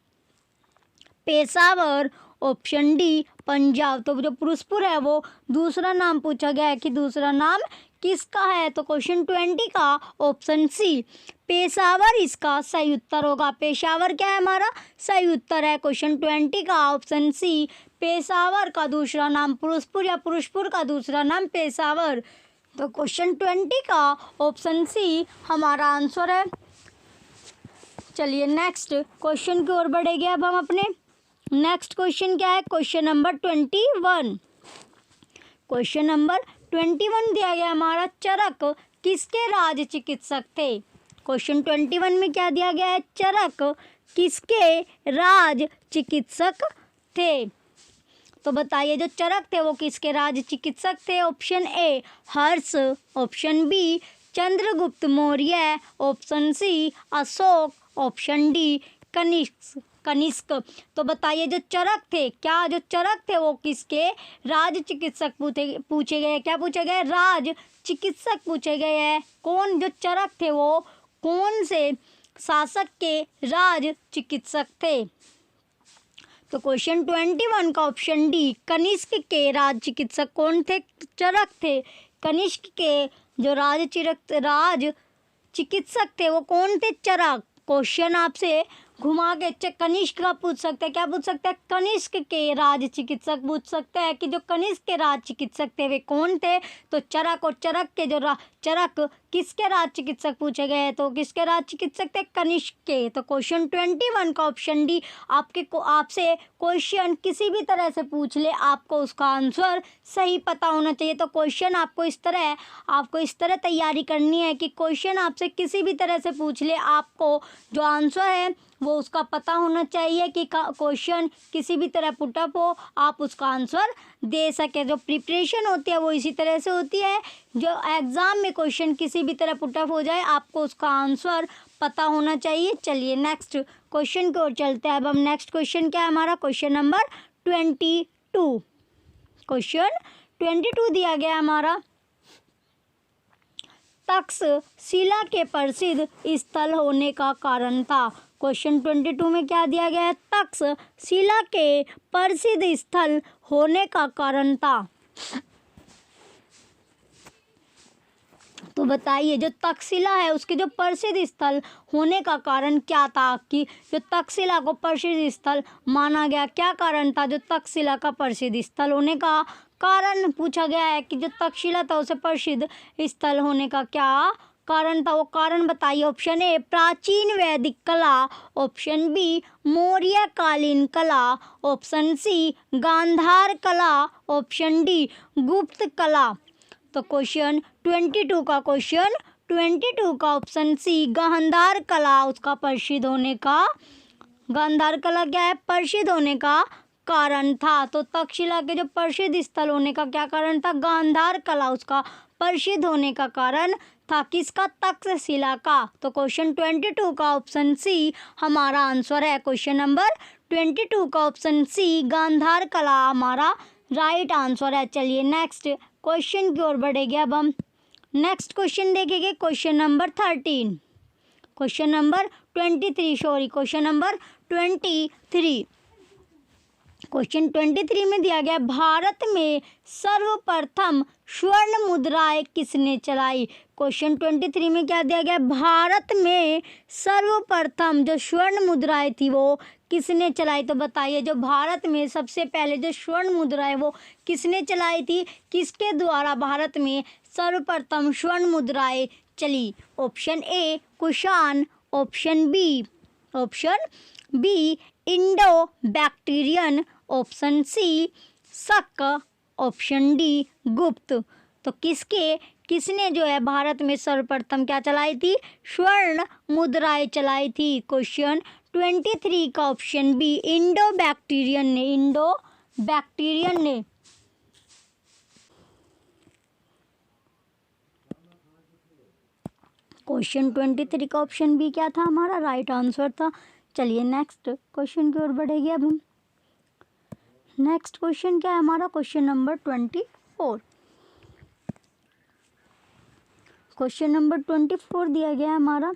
Peshawar, option D Punjab. तो जो पुरुषपुर है वो दूसरा नाम पूछा गया है कि दूसरा नाम किसका है? तो क्वेश्चन 20 का ऑप्शन सी पेशावर इसका सही उत्तर होगा। पेशावर क्या है? हमारा सही उत्तर है। क्वेश्चन 20 का ऑप्शन सी पेशावर का दूसरा नाम पुरुषपुर या पुरुषपुर का दूसरा नाम पेशावर। तो क्वेश्चन 20 का ऑप्शन सी हमारा आंसर है। चलिए नेक्स्ट क्वेश्चन की ओर बढ़ेंगे। अब हम अपने नेक्स्ट क्वेश्चन क्या है? Question number 21। क्वेश्चन नंबर 21 दिया गया हमारा, चरक किसके राज चिकित्सक थे? क्वेश्चन 21 में क्या दिया गया है? चरक किसके राज चिकित्सक थे? तो बताइए जो चरक थे वो किसके राज चिकित्सक थे? Option A Harsha, option B Chandragupta Maurya, option C Ashoka, option D Kanishka. तो बताइए जो चरक थे, क्या जो चरक थे वो किसके राज चिकित्सक पूछे गए? क्या पूछे गए? राज चिकित्सक पूछे गए हैं। कौन जो चरक थे वो कौन से शासक के राज चिकित्सक थे? तो क्वेश्चन 21 का ऑप्शन डी कनिष्क के राज चिकित्सक कौन थे? चरक थे। कनिष्क के जो राज चिकित्सक थे वो कौन थे? चरक। क्वेश्चन आपसे घुमा के कनिष्क का पूछ सकते हैं। क्या पूछ सकते हैं? कनिष्क के राज चिकित्सक पूछ सकते हैं कि जो कनिष्क के राज चिकित्सक थे वे कौन थे? तो चरक। और चरक के जो चरक किसके राज चिकित्सक पूछे गए हैं? तो किसके राज चिकित्सक थे? कनिष्क के। तो क्वेश्चन 21 का ऑप्शन डी आपसे क्वेश्चन किसी भी तरह से पूछ ले आपको उसका आंसर सही पता होना चाहिए। तो क्वेश्चन आपको इस तरह तैयारी करनी है कि क्वेश्चन आपसे किसी भी तरह से पूछ ले आपको जो आंसर है वो उसका पता होना चाहिए कि क्वेश्चन किसी भी तरह पुटअप हो आप उसका आंसर दे सके। जो प्रिपरेशन होती है वो इसी तरह से होती है, जो एग्ज़ाम में क्वेश्चन किसी भी तरह पुटअप हो जाए आपको उसका आंसर पता होना चाहिए। चलिए नेक्स्ट क्वेश्चन की ओर चलते हैं। अब हम नेक्स्ट क्वेश्चन क्या है हमारा? Question number 22। क्वेश्चन 22 दिया गया हमारा, तक्षशिला के प्रसिद्ध स्थल होने का कारण था। क्वेश्चन 22 में क्या दिया गया है? तक्षशिला के प्रसिद्ध स्थल होने का कारण था। तो बताइए जो तक्षशिला है उसके जो प्रसिद्ध स्थल होने का कारण क्या था कि जो तक्षशिला को प्रसिद्ध स्थल माना गया? क्या कारण था जो तक्षशिला का प्रसिद्ध स्थल होने का कारण पूछा गया है कि जो तक्षशिला था उसे प्रसिद्ध स्थल होने का क्या कारण था? वो कारण बताइए। ऑप्शन ए प्राचीन वैदिक कला, ऑप्शन बी मौर्यकालीन कला, ऑप्शन सी गांधार कला, ऑप्शन डी गुप्त कला। तो क्वेश्चन 22 का ऑप्शन सी गांधार कला उसका प्रसिद्ध होने का, गांधार कला क्या है? प्रसिद्ध होने का कारण था। तो तक्षशिला के जो प्रसिद्ध स्थल होने का क्या कारण था? गांधार कला उसका प्रसिद्ध होने का कारण था। किसका? तक्षशिला का। तो क्वेश्चन 22 का ऑप्शन सी हमारा आंसर है। क्वेश्चन नंबर 22 का ऑप्शन सी गांधार कला हमारा राइट आंसर है। चलिए नेक्स्ट क्वेश्चन की ओर बढ़ेंगे। अब हम नेक्स्ट क्वेश्चन देखेंगे। Question number 23। Question number 23 question number 23। Question 23 में दिया गया भारत में सर्वप्रथम स्वर्ण मुद्राएं किसने चलाई। क्वेश्चन 23 में क्या दिया गया, भारत में सर्वप्रथम जो स्वर्ण मुद्राएं थी वो किसने चलाई। तो बताइए जो भारत में सबसे पहले जो स्वर्ण मुद्राएं वो किसने चलाई थी, किसके द्वारा भारत में सर्वप्रथम स्वर्ण मुद्राएं चली। Option A Kushana, option B Indo Bactrian, option C Shaka, option D Gupta. तो किसने जो है भारत में सर्वप्रथम क्या चलाई थी, स्वर्ण मुद्राएं चलाई थी। क्वेश्चन 23 का ऑप्शन बी इंडो बैक्टीरियन ने। क्वेश्चन 23 का ऑप्शन बी क्या था, हमारा राइट आंसर था। चलिए नेक्स्ट क्वेश्चन की ओर बढ़ेंगे अब हम। नेक्स्ट क्वेश्चन क्या है हमारा, क्वेश्चन नंबर 24। क्वेश्चन नंबर 24 दिया गया है हमारा,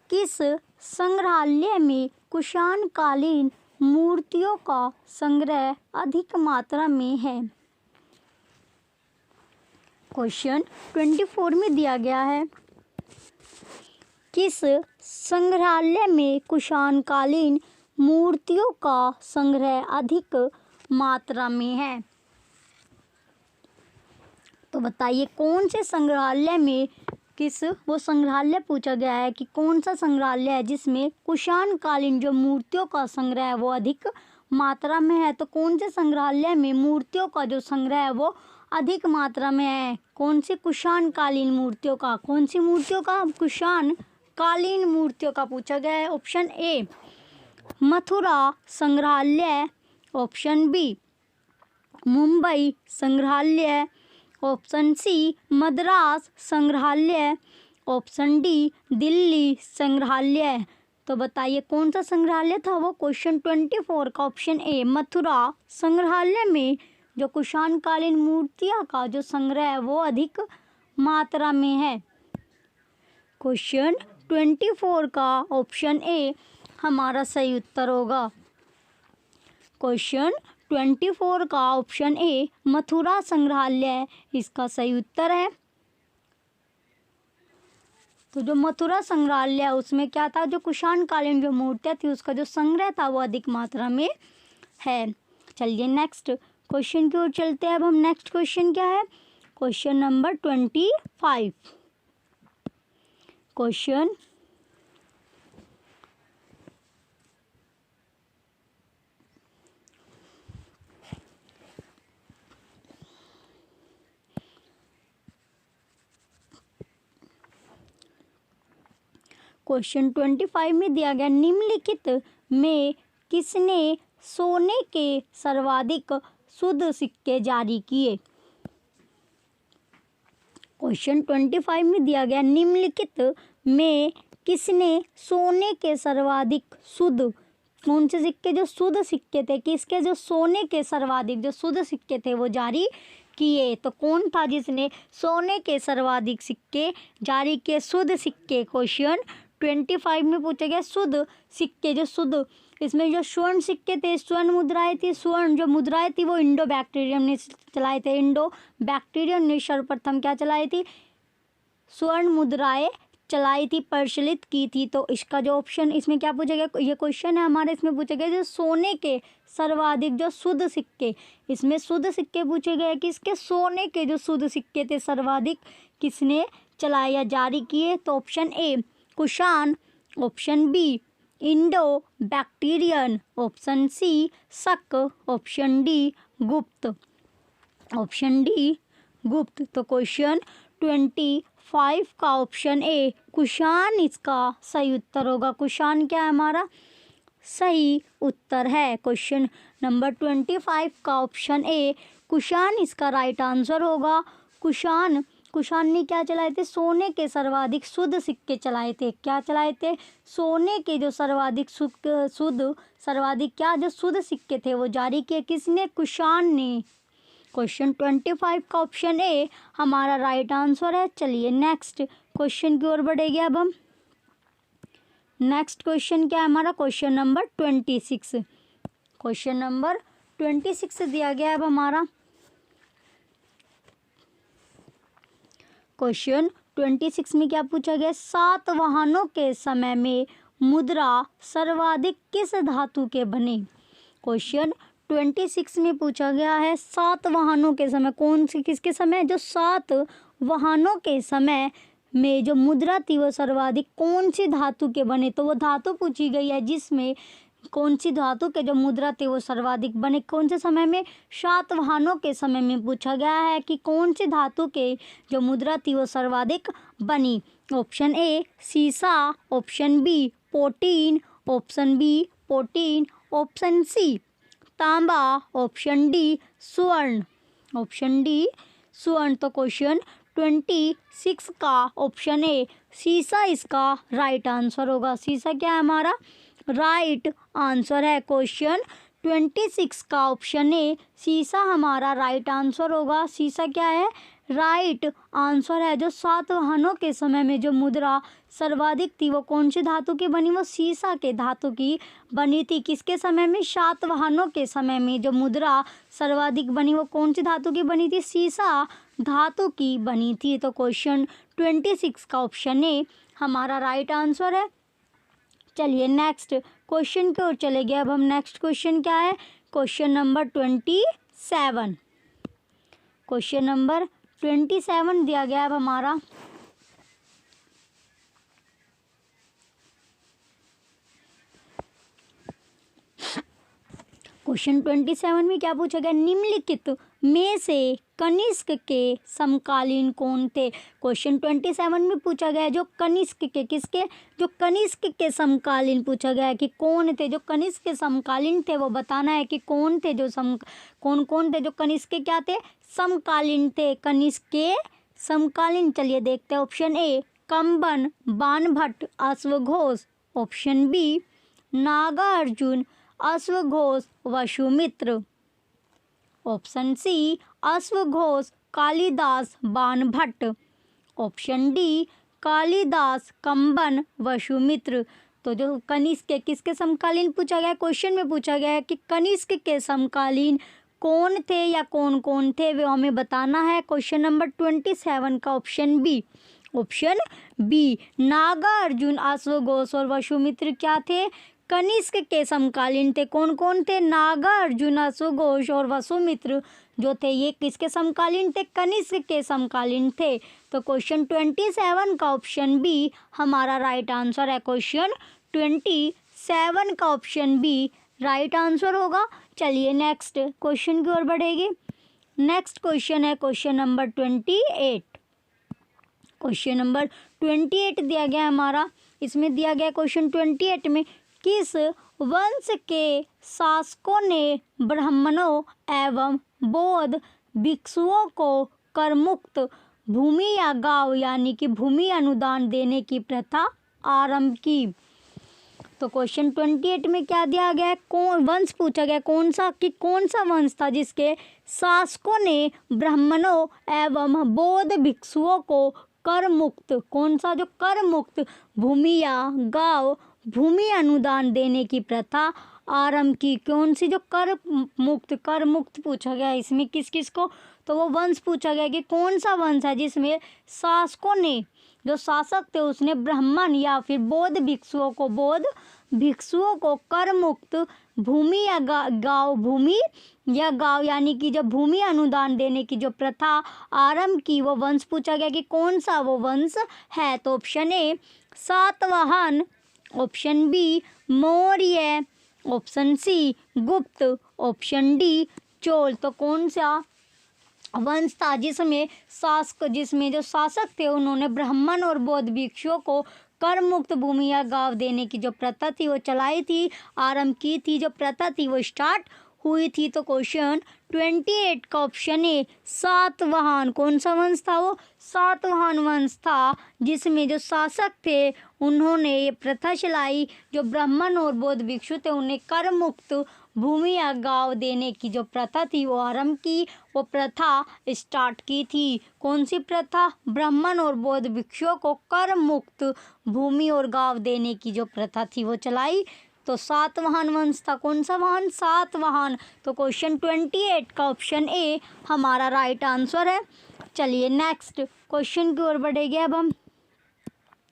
किस संग्रहालय में कुषाण कालीन मूर्तियों का संग्रह अधिक मात्रा में है। क्वेश्चन 24 में दिया गया है, किस संग्रहालय में कुषाण कालीन मूर्तियों का संग्रह अधिक मात्रा में है। तो बताइए कौन से संग्रहालय में, वो संग्रहालय पूछा गया है कि कौन सा संग्रहालय है जिसमें कुषाण कालीन जो मूर्तियों का संग्रह है वो अधिक मात्रा में है। तो कौन से संग्रहालय में मूर्तियों का जो संग्रह है वो अधिक मात्रा में है, कौन सी कुषाण कालीन मूर्तियों का, कौन सी मूर्तियों का, कुषाण कालीन मूर्तियों का पूछा गया है। ऑप्शन ए मथुरा संग्रहालय, ऑप्शन बी मुंबई संग्रहालय, ऑप्शन सी मद्रास संग्रहालय, ऑप्शन डी दिल्ली संग्रहालय। तो बताइए कौन सा संग्रहालय था वो। क्वेश्चन 24 का ऑप्शन ए मथुरा संग्रहालय में जो कुषाण कालीन मूर्तियां का जो संग्रह है वो अधिक मात्रा में है। क्वेश्चन 24 का ऑप्शन ए हमारा सही उत्तर होगा। क्वेश्चन 24 का ऑप्शन ए मथुरा संग्रहालय इसका सही उत्तर है। तो जो मथुरा संग्रहालय है उसमें क्या था, जो कुषाण कालीन जो मूर्तियाँ थी उसका जो संग्रह था वो अधिक मात्रा में है। चलिए नेक्स्ट क्वेश्चन की ओर चलते हैं। अब हम नेक्स्ट क्वेश्चन क्या है, क्वेश्चन नंबर 25। क्वेश्चन क्वेश्चन 25 में दिया गया, निम्नलिखित में किसने सोने के सर्वाधिक शुद्ध सिक्के जारी किए। क्वेश्चन 25 में दिया गया, निम्नलिखित में किसने सोने के सर्वाधिक शुद्ध, कौन से सिक्के जो शुद्ध सिक्के थे, किसके जो सोने के सर्वाधिक जो शुद्ध सिक्के थे वो जारी किए। तो कौन था जिसने सोने के सर्वाधिक सिक्के जारी किए, शुद्ध सिक्के। क्वेश्चन 25 में पूछा गया शुद्ध सिक्के जो शुद्ध, इसमें जो स्वर्ण सिक्के थे, स्वर्ण मुद्राएं थी, स्वर्ण जो मुद्राएं थी वो इंडो बैक्टीरियम ने चलाए थे। इंडो बैक्टीरियम ने सर्वप्रथम क्या चलाई थी, स्वर्ण मुद्राएं चलाई थी, प्रचलित की थी। तो इसका जो ऑप्शन इसमें क्या पूछा गया, ये क्वेश्चन है हमारे, इसमें पूछा गया जो सोने के सर्वाधिक जो शुद्ध सिक्के, इसमें शुद्ध सिक्के पूछे गए किसके, सोने के जो शुद्ध सिक्के थे सर्वाधिक किसने चलाए या जारी किए। तो option A Kushana, option B Indo Bactrian, option C Shaka, option D Gupta, option D Gupta. तो क्वेश्चन 25 का ऑप्शन ए कुषाण इसका सही उत्तर होगा। कुषाण क्या है हमारा सही उत्तर है। क्वेश्चन नंबर 25 का ऑप्शन ए कुषाण इसका राइट आंसर होगा। कुषाण ने क्या चलाए थे, सोने के सर्वाधिक शुद्ध सिक्के चलाए थे। क्या चलाए थे, सोने के जो सर्वाधिक सर्वाधिक क्या जो शुद्ध सिक्के थे वो जारी किए किसने, कुषाण ने। क्वेश्चन 25 का ऑप्शन ए हमारा राइट आंसर है। चलिए नेक्स्ट क्वेश्चन की ओर बढ़ेंगे अब हम। नेक्स्ट क्वेश्चन क्या है हमारा, क्वेश्चन नंबर 26। क्वेश्चन नंबर 26 दिया गया है अब हमारा। क्वेश्चन 26 में क्या पूछा गया? सातवाहनों के समय में मुद्रा सर्वाधिक किस धातु के बने? क्वेश्चन 26 में पूछा गया है सातवाहनों के समय, कौन सी किसके समय? जो सातवाहनों के समय में जो मुद्रा थी वो सर्वाधिक कौन सी धातु के बने? तो वो धातु पूछी गई है जिसमें कौन सी धातु के जो मुद्रा थे वो सर्वाधिक बने, कौन से समय में? सातवाहनों के समय में पूछा गया है कि कौन सी धातु के जो मुद्रा थी वो सर्वाधिक बनी। ऑप्शन ए सीसा, option B potin, option B potin, option C तांबा, ऑप्शन डी स्वर्ण। ऑप्शन डी स्वर्ण। तो क्वेश्चन 26 का ऑप्शन ए सीसा इसका राइट आंसर होगा। सीसा क्या है हमारा? राइट आंसर है। क्वेश्चन 26 का ऑप्शन ए सीसा हमारा राइट आंसर होगा। सीसा क्या है? राइट आंसर है। जो सातवाहनों के समय में जो मुद्रा सर्वाधिक थी वो कौन सी धातु की बनी? वो सीसा के धातु की बनी थी। किसके समय में? सातवाहनों के समय में जो मुद्रा सर्वाधिक बनी वो कौन सी धातु की बनी थी? सीसा धातु की बनी थी। तो क्वेश्चन 26 का ऑप्शन ए हमारा राइट आंसर है। चलिए नेक्स्ट क्वेश्चन की ओर चले गए। अब हम नेक्स्ट क्वेश्चन क्या है? Question number 27। क्वेश्चन नंबर 27 दिया गया है अब हमारा। क्वेश्चन 27 में क्या पूछा गया? निम्नलिखित में से कनिष्क के समकालीन कौन थे? क्वेश्चन 27 में पूछा गया है जो कनिष्क के किसके? जो कनिष्क के समकालीन पूछा गया है कि कौन थे जो कनिष्क के समकालीन थे, वो बताना है कि कौन थे जो कौन थे जो कनिष्क के क्या थे? समकालीन थे। कनिष्क के समकालीन चलिए देखते हैं। Option A कंबन, Banabhatta, अश्वघोष, option B Nagarjuna, अश्वघोष, Vasumitra, option C अश्वघोष, Kalidas, Banabhatta, option D Kalidas, कंबन, Vasumitra. तो जो कनिष्क के किसके समकालीन पूछा गया है? क्वेश्चन में पूछा गया है कि कनिष्क के समकालीन कौन थे या कौन कौन थे वो हमें बताना है। क्वेश्चन नंबर 27 का option B. Option B Nagarjuna, अश्वघोष और वसुमित्र क्या थे? कनिष्क के समकालीन थे। कौन कौन थे? नागार्जुन, अश्वघोष और वसुमित्र जो थे ये किसके समकालीन थे? कनिष्क के समकालीन थे। तो क्वेश्चन 27 का ऑप्शन बी हमारा राइट आंसर है। क्वेश्चन 27 का ऑप्शन बी राइट आंसर होगा। चलिए नेक्स्ट क्वेश्चन की ओर बढ़ेगी। नेक्स्ट क्वेश्चन है क्वेश्चन नंबर 28। क्वेश्चन नंबर 28 दिया गया हमारा। इसमें दिया गया क्वेश्चन 28 में किस वंश के शासकों ने ब्राह्मणों एवं बौद्ध भिक्षुओं को करमुक्त भूमि या गांव यानी कि भूमि अनुदान देने की प्रथा आरंभ की? तो क्वेश्चन 28 में क्या दिया गया है? कौन वंश पूछा गया? कौन सा कि कौन सा वंश था जिसके शासकों ने ब्राह्मणों एवं बौद्ध भिक्षुओं को कर मुक्त, कौन सा जो कर मुक्त भूमि या गांव भूमि अनुदान देने की प्रथा आरंभ की? कौन सी जो कर मुक्त पूछा गया है इसमें किस किस को? तो वो वंश पूछा गया कि कौन सा वंश है जिसमें शासकों ने जो शासक थे उसने ब्राह्मण या फिर बौद्ध भिक्षुओं को कर मुक्त भूमि या गांव यानी कि जो भूमि अनुदान देने की जो प्रथा आरंभ की वो वंश पूछा गया कि कौन सा वो वंश है? तो option A Satavahana, option B Maurya, option C Gupta, option D Chola. तो कौन सा वंश था जिसमें जो शासक थे उन्होंने ब्राह्मण और बौद्ध भिक्षुओं को कर मुक्त भूमि या गांव देने की जो प्रथा थी वो चलाई थी, आरंभ की थी, जो प्रथा थी वो स्टार्ट हुई थी? तो क्वेश्चन 28 का ऑप्शन ए सातवाहन। कौन सा वंश था? वो सातवाहन वंश था जिसमें जो शासक थे उन्होंने ये प्रथा चलाई, जो ब्राह्मण और बौद्ध भिक्षु थे उन्हें कर मुक्त भूमि या गांव देने की जो प्रथा थी वो आरंभ की, वो प्रथा स्टार्ट की थी। कौन सी प्रथा? ब्राह्मण और बौद्ध भिक्षुओं को कर मुक्त भूमि और गांव देने की जो प्रथा थी वो चलाई। तो सातवाहन वंश था। कौन सा वाहन? सातवाहन। तो क्वेश्चन 28 का ऑप्शन ए हमारा राइट आंसर है। चलिए नेक्स्ट क्वेश्चन की ओर बढ़ेंगे अब हम।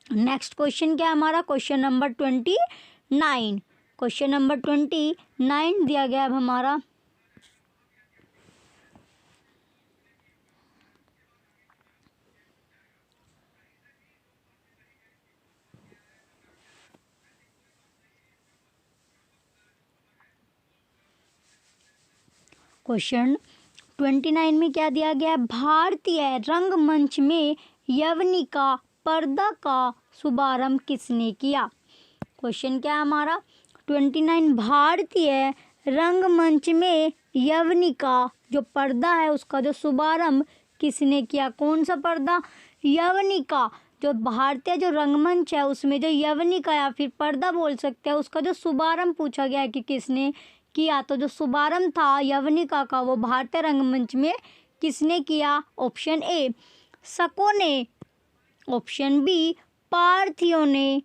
नेक्स्ट क्वेश्चन क्या है हमारा? Question number 29। क्वेश्चन नंबर 29 दिया गया अब हमारा। क्वेश्चन 29 में क्या दिया गया है? भारतीय रंगमंच में यवनिका पर्दा का शुभारंभ किसने किया? क्वेश्चन क्या है हमारा? 29 भारतीय रंगमंच में यवनिका जो पर्दा है उसका जो शुभारंभ किसने किया? कौन सा पर्दा? यवनिका। जो भारतीय जो रंगमंच है उसमें जो यवनिका या फिर पर्दा बोल सकते हैं उसका जो शुभारंभ पूछा गया है कि किसने किया, तो जो शुभारंभ था यवनिका का वो भारतीय रंगमंच में किसने किया? ऑप्शन ए शकों ने, ऑप्शन बी पारथियों ने,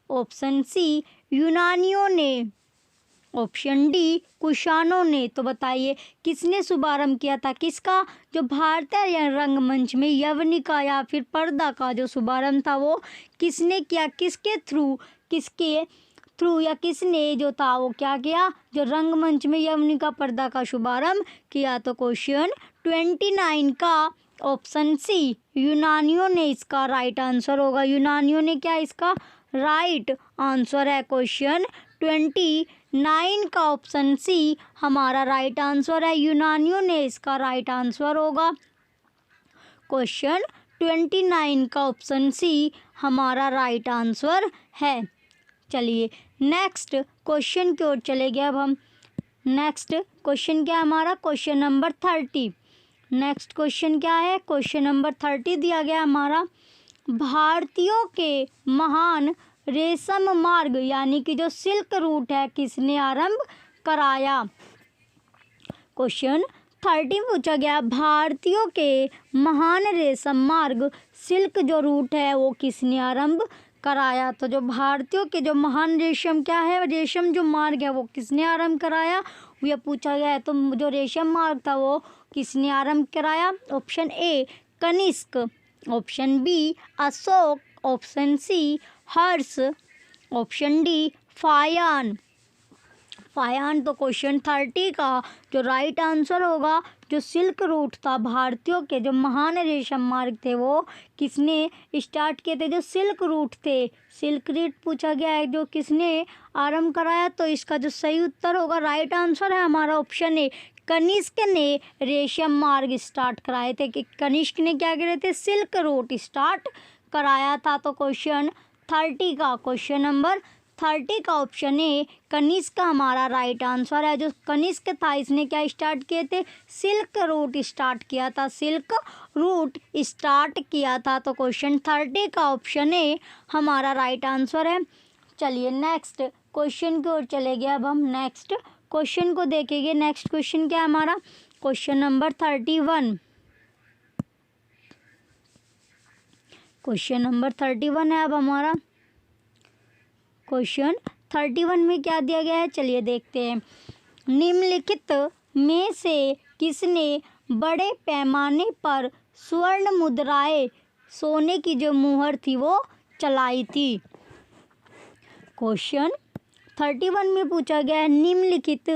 ऑप्शन सी यूनानियों ने, ऑप्शन डी कुषाणों ने। तो बताइए किसने शुभारंभ किया था? किसका? जो भारतीय रंगमंच में यवनिका या फिर पर्दा का जो शुभारंभ था वो किसने किया? किसके थ्रू या किसने जो था वो क्या किया? जो रंगमंच में यवनिका पर्दा का शुभारंभ किया। तो क्वेश्चन 29 का ऑप्शन सी यूनानियों ने इसका राइट आंसर होगा। यूनानियों ने क्या इसका राइट आंसर है। क्वेश्चन 29 का ऑप्शन सी हमारा राइट आंसर है। यूनानियों ने इसका राइट आंसर होगा। क्वेश्चन 29 का ऑप्शन सी हमारा राइट आंसर है। चलिए नेक्स्ट क्वेश्चन की ओर चले गए अब हम। नेक्स्ट क्वेश्चन क्या है हमारा? Question number 30। नेक्स्ट क्वेश्चन क्या है? क्वेश्चन नंबर 30 दिया गया हमारा। भारतीयों के महान रेशम मार्ग यानी कि जो सिल्क रूट है किसने आरंभ कराया? क्वेश्चन 30 पूछा गया भारतीयों के महान रेशम मार्ग सिल्क जो रूट है वो किसने आरंभ कराया? तो जो भारतीयों के जो महान रेशम क्या है, रेशम जो मार्ग है वो किसने आरंभ कराया ये पूछा गया है। तो जो रेशम मार्ग था वो किसने आरंभ कराया? Option A Kanishka, option B Ashoka, option C Harsha, option D Fahien. तो क्वेश्चन 30 का जो राइट आंसर होगा जो सिल्क रूट था भारतीयों के जो महान रेशम मार्ग थे वो किसने स्टार्ट किए थे? जो सिल्क रूट थे, सिल्क रूट पूछा गया है जो किसने आरंभ कराया। तो इसका जो सही उत्तर होगा राइट आंसर है हमारा ऑप्शन ए कनिष्क ने रेशम मार्ग स्टार्ट कराए थे। कि कनिष्क ने क्या करे थे? सिल्क रूट स्टार्ट कराया था। तो क्वेश्चन 30 का क्वेश्चन नंबर 30 का ऑप्शन ए कनिष्क का हमारा राइट आंसर है। जो कनिष्क था इसने क्या स्टार्ट किए थे? सिल्क रूट स्टार्ट किया था। सिल्क रूट स्टार्ट किया था। तो क्वेश्चन 30 का ऑप्शन ए हमारा राइट आंसर है। चलिए नेक्स्ट क्वेश्चन की ओर चले गए अब हम। नेक्स्ट क्वेश्चन को देखेंगे। नेक्स्ट क्वेश्चन क्या है हमारा? Question number 31। क्वेश्चन नंबर 31 है अब हमारा। क्वेश्चन 31 में क्या दिया गया है चलिए देखते हैं। निम्नलिखित में से किसने बड़े पैमाने पर स्वर्ण मुद्राएं सोने की जो मुहर थी वो चलाई थी? क्वेश्चन 31 में पूछा गया है निम्नलिखित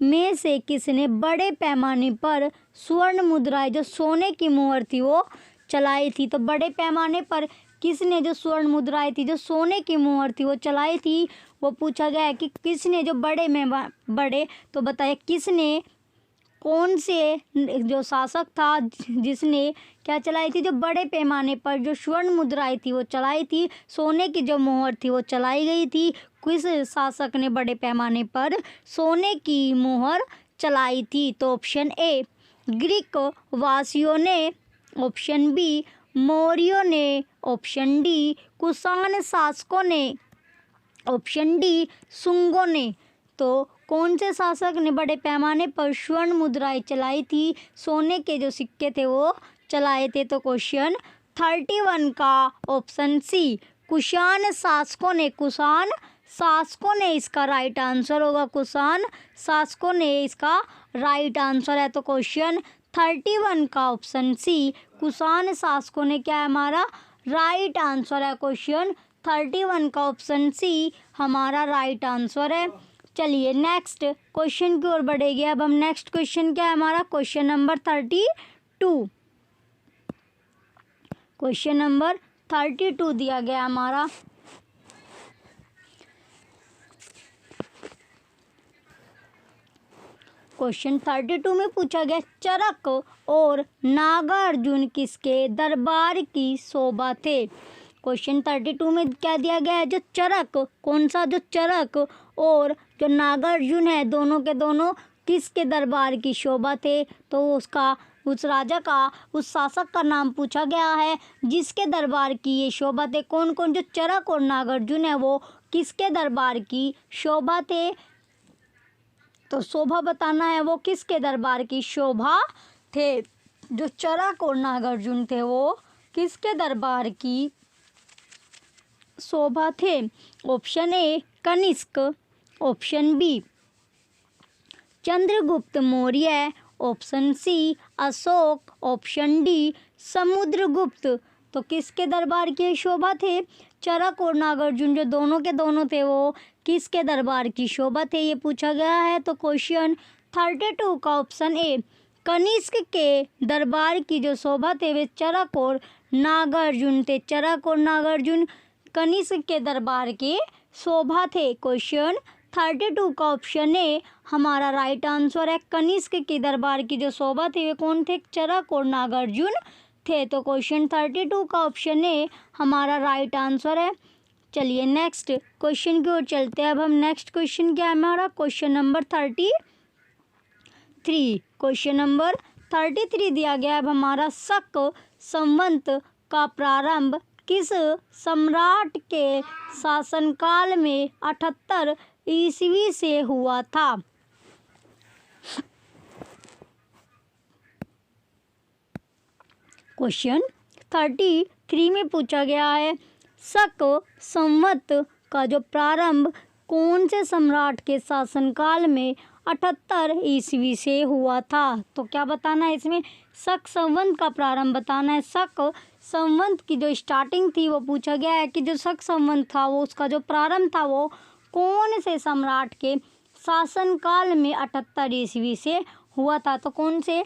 में से किसने बड़े पैमाने पर स्वर्ण मुद्राएं जो सोने की मुहर थी वो चलाई थी? तो बड़े पैमाने पर किसने जो स्वर्ण मुद्राएं थी जो सोने की मुहर थी वो चलाई थी वो पूछा गया है कि किसने जो बड़े तो बताइए किसने, कौन से जो शासक था जिसने क्या चलाई थी? जो बड़े पैमाने पर जो स्वर्ण मुद्राएं थी वो चलाई थी, सोने की जो मुहर थी वो चलाई गई थी। किस शासक ने बड़े पैमाने पर सोने की मुहर चलाई थी? तो ऑप्शन ए ग्रीक वासियों ने, ऑप्शन बी मौर्यों ने, ऑप्शन डी कुषाण शासकों ने, ऑप्शन डी शुंगों ने। तो कौन से शासक ने बड़े पैमाने पर स्वर्ण मुद्राएं चलाई थी, सोने के जो सिक्के थे वो चलाए थे? तो क्वेश्चन 31 का ऑप्शन सी कुषाण शासकों ने, कुषाण शासकों ने इसका राइट आंसर होगा। कुषाण शासकों ने इसका राइट आंसर है। तो क्वेश्चन 31 का ऑप्शन सी कुषाण शासकों ने क्या है हमारा राइट आंसर है। क्वेश्चन 31 का ऑप्शन सी हमारा राइट आंसर है। चलिए नेक्स्ट क्वेश्चन की ओर बढ़ेंगे। अब हम नेक्स्ट क्वेश्चन क्या है हमारा क्वेश्चन नंबर 32। क्वेश्चन नंबर 32 दिया गया हमारा। क्वेश्चन 32 में पूछा गया चरक और नागार्जुन किसके दरबार की शोभा थे। क्वेश्चन 32 में क्या दिया गया है जो चरक कौन सा जो चरक और जो नागार्जुन है दोनों के दोनों किसके दरबार की शोभा थे। तो उसका उस राजा का उस शासक का नाम पूछा गया है जिसके दरबार की ये शोभा थे। कौन कौन जो चरक और नागार्जुन है वो किसके दरबार की शोभा थे। तो शोभा बताना है वो किसके दरबार की शोभा थे। जो चरक और नागार्जुन थे वो किसके दरबार की शोभा थे। Option A Kanishka, option B Chandragupta Maurya, option C Ashoka, option D Samudragupta. तो किसके दरबार की शोभा थे। चरक और नागार्जुन जो दोनों के दोनों थे वो किसके दरबार की शोभा थे ये पूछा गया है। तो क्वेश्चन 32 का ऑप्शन ए कनिष्क के दरबार की जो शोभा थे वे चरक और नागार्जुन थे। चरक और नागार्जुन कनिष्क के दरबार के शोभा थे। क्वेश्चन 32 का ऑप्शन ए हमारा राइट आंसर है। कनिष्क के दरबार की जो शोभा थी वे कौन थे चरक और नागार्जुन थे। तो क्वेश्चन 32 का ऑप्शन ए हमारा राइट आंसर है। चलिए नेक्स्ट क्वेश्चन की ओर चलते हैं। अब हम नेक्स्ट क्वेश्चन क्या है हमारा क्वेश्चन नंबर 33। क्वेश्चन नंबर 33 दिया गया है अब हमारा शक संवत का प्रारंभ किस सम्राट के शासनकाल में 78 ईस्वी से हुआ था। क्वेश्चन 33 में पूछा गया है शक संवत का जो प्रारंभ कौन से सम्राट के शासनकाल में 78 ईस्वी से हुआ था। तो क्या बताना है इसमें शक संवत का प्रारंभ बताना है। शक संवत की जो स्टार्टिंग थी वो पूछा गया है कि जो शक संवत था वो उसका जो प्रारंभ था वो कौन से सम्राट के शासनकाल में 78 ईस्वी से हुआ था। तो कौन सी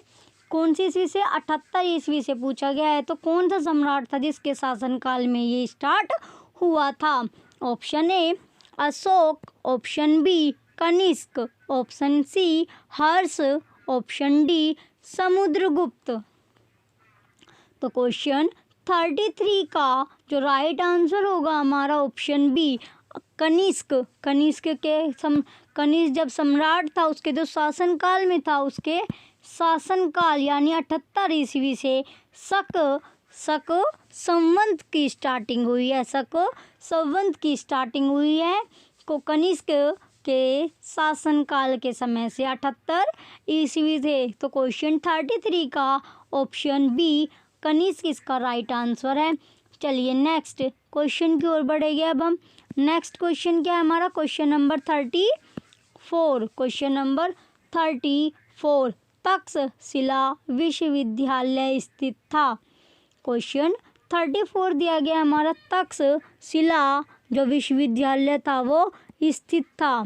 ईस्वी से 78 ईस्वी से पूछा गया है। तो कौन सा सम्राट था जिसके शासनकाल में ये स्टार्ट हुआ था। Option A Ashoka, option B Kanishka, option C Harsha, option D Samudragupta. तो क्वेश्चन 33 का जो राइट आंसर होगा हमारा ऑप्शन बी कनिष्क। कनिष्क जब सम्राट था उसके जो शासनकाल में था उसके शासनकाल यानी 78 ईस्वी से शक संवत की स्टार्टिंग हुई है। शक संवत की स्टार्टिंग हुई है को कनिष्क के शासनकाल के समय से 78 ईस्वी थे। तो क्वेश्चन 33 का ऑप्शन बी कनिष्क इसका राइट आंसर है। चलिए नेक्स्ट क्वेश्चन की ओर बढ़ेंगे। अब हम नेक्स्ट क्वेश्चन क्या है हमारा question number 34। Question number 34 Takshashila विश्वविद्यालय स्थित था। क्वेश्चन 34 दिया गया हमारा तक्षशिला जो विश्वविद्यालय था वो स्थित था।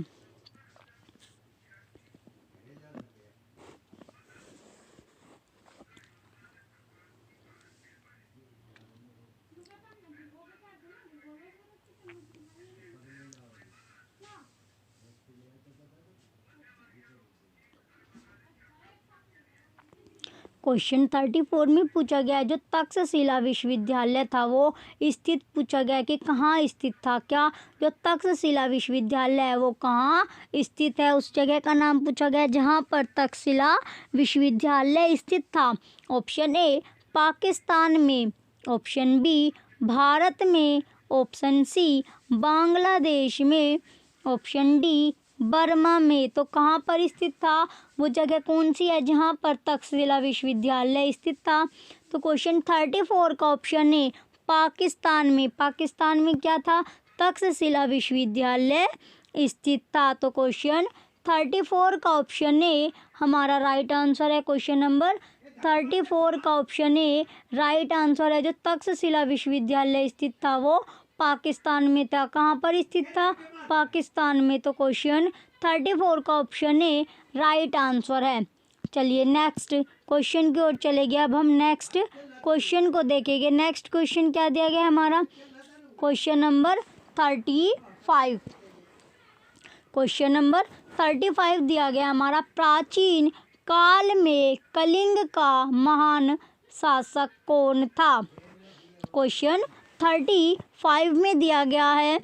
क्वेश्चन 34 में पूछा गया है जो तक्षशिला विश्वविद्यालय था वो स्थित पूछा गया कि कहाँ स्थित था। क्या जो तक्षशिला विश्वविद्यालय है वो कहाँ स्थित है उस जगह का नाम पूछा गया जहाँ पर तक्षशिला विश्वविद्यालय स्थित था। ऑप्शन ए पाकिस्तान में, ऑप्शन बी भारत में, ऑप्शन सी बांग्लादेश में, ऑप्शन डी बर्मा में। तो कहाँ पर स्थित था वो जगह कौन सी है जहाँ पर तक्षशिला विश्वविद्यालय स्थित था। तो क्वेश्चन 34 का ऑप्शन है पाकिस्तान में। पाकिस्तान में क्या था तक्षशिला विश्वविद्यालय स्थित था। तो क्वेश्चन 34 का ऑप्शन ए हमारा राइट आंसर है। क्वेश्चन नंबर 34 का ऑप्शन ए राइट आंसर है। जो तक्षशिला विश्वविद्यालय स्थित था वो पाकिस्तान में था। कहाँ पर स्थित था? पाकिस्तान में। तो क्वेश्चन 34 का ऑप्शन ए राइट आंसर है। चलिए नेक्स्ट क्वेश्चन की ओर चले गए। अब हम नेक्स्ट क्वेश्चन को देखेंगे। नेक्स्ट क्वेश्चन क्या दिया गया हमारा? Question number 35। क्वेश्चन नंबर 35 दिया गया हमारा, प्राचीन काल में कलिंग का महान शासक कौन था? क्वेश्चन 35 में दिया गया है,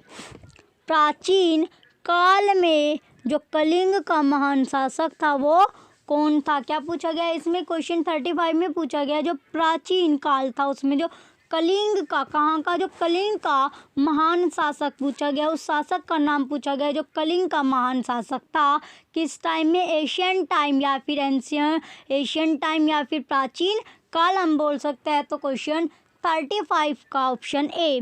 प्राचीन काल में जो कलिंग का महान शासक था वो कौन था? क्या पूछा गया इसमें? क्वेश्चन 35 में पूछा गया जो प्राचीन काल था उसमें जो कलिंग का, कहाँ का, जो कलिंग का महान शासक पूछा गया, उस शासक का नाम पूछा गया जो कलिंग का महान शासक था। किस टाइम में? एशियन टाइम या फिर एशियन टाइम या फिर प्राचीन काल हम बोल सकते हैं। तो क्वेश्चन 35 का option A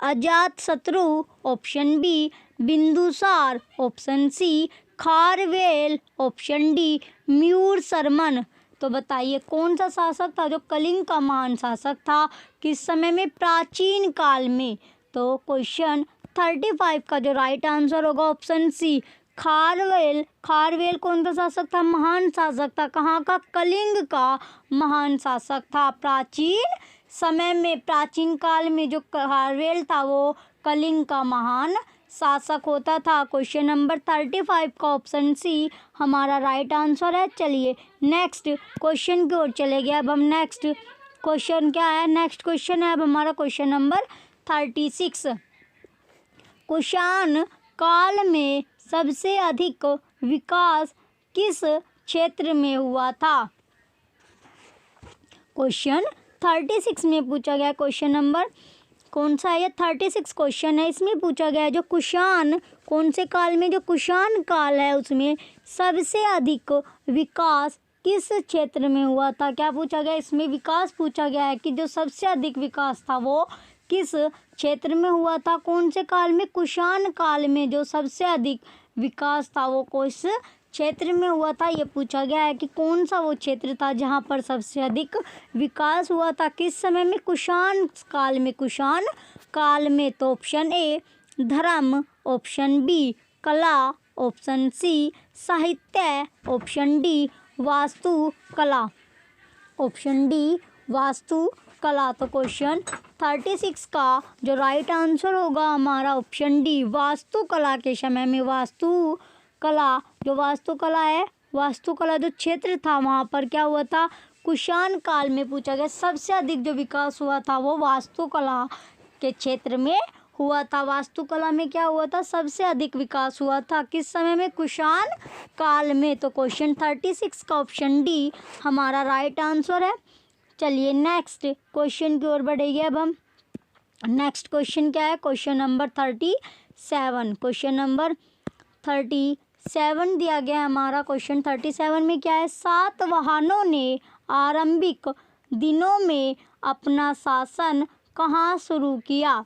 Ajatashatru, option B Bindusara, option C Kharavela, option D Mayurasharman. तो बताइए कौन सा शासक था जो कलिंग का महान शासक था? किस समय में? प्राचीन काल में। तो क्वेश्चन 35 का जो राइट आंसर होगा ऑप्शन सी खारवेल। खारवेल कौन सा शासक था? महान शासक था। कहाँ का? कलिंग का महान शासक था। प्राचीन समय में, प्राचीन काल में जो खारवेल था वो कलिंग का महान शासक होता था। क्वेश्चन नंबर 35 का ऑप्शन सी हमारा राइट आंसर है। चलिए नेक्स्ट क्वेश्चन की ओर चले गए। अब हम नेक्स्ट क्वेश्चन क्या है? नेक्स्ट क्वेश्चन है अब हमारा क्वेश्चन नंबर 36। कुषाण काल में सबसे अधिक विकास किस क्षेत्र में हुआ था? क्वेश्चन 36 में पूछा गया। क्वेश्चन नंबर कौन सा है? ये 36 क्वेश्चन है। इसमें पूछा गया है जो कुषाण, कौन से काल में? जो कुषाण काल है उसमें सबसे अधिक विकास किस क्षेत्र में हुआ था? क्या पूछा गया इसमें? विकास पूछा गया है कि जो सबसे अधिक विकास था वो किस क्षेत्र में हुआ था? कौन से काल में? कुषाण काल में जो सबसे अधिक विकास था वो किस क्षेत्र में हुआ था? ये पूछा गया है कि कौन सा वो क्षेत्र था जहाँ पर सबसे अधिक विकास हुआ था। किस समय में? कुषाण काल में। कुषाण काल में। तो ऑप्शन ए धर्म, ऑप्शन बी कला, ऑप्शन सी साहित्य, ऑप्शन डी वास्तु कला। ऑप्शन डी वास्तु कला। तो क्वेश्चन 36 का जो राइट आंसर होगा हमारा ऑप्शन डी वास्तु कला के समय में। वास्तु कला, जो वास्तुकला है, वास्तुकला जो क्षेत्र था वहाँ पर क्या हुआ था? कुषाण काल में पूछा गया सबसे अधिक जो विकास हुआ था वो वास्तुकला के क्षेत्र में हुआ था। वास्तुकला में क्या हुआ था? सबसे अधिक विकास हुआ था। किस समय में? कुषाण काल में। तो क्वेश्चन 36 का ऑप्शन डी हमारा राइट आंसर है। चलिए नेक्स्ट क्वेश्चन की ओर बढ़ेंगे। अब हम नेक्स्ट क्वेश्चन क्या है? Question number 37। क्वेश्चन नंबर 37 दिया गया हमारा। क्वेश्चन 37 में क्या है? सातवाहनों ने आरंभिक दिनों में अपना शासन कहाँ शुरू किया?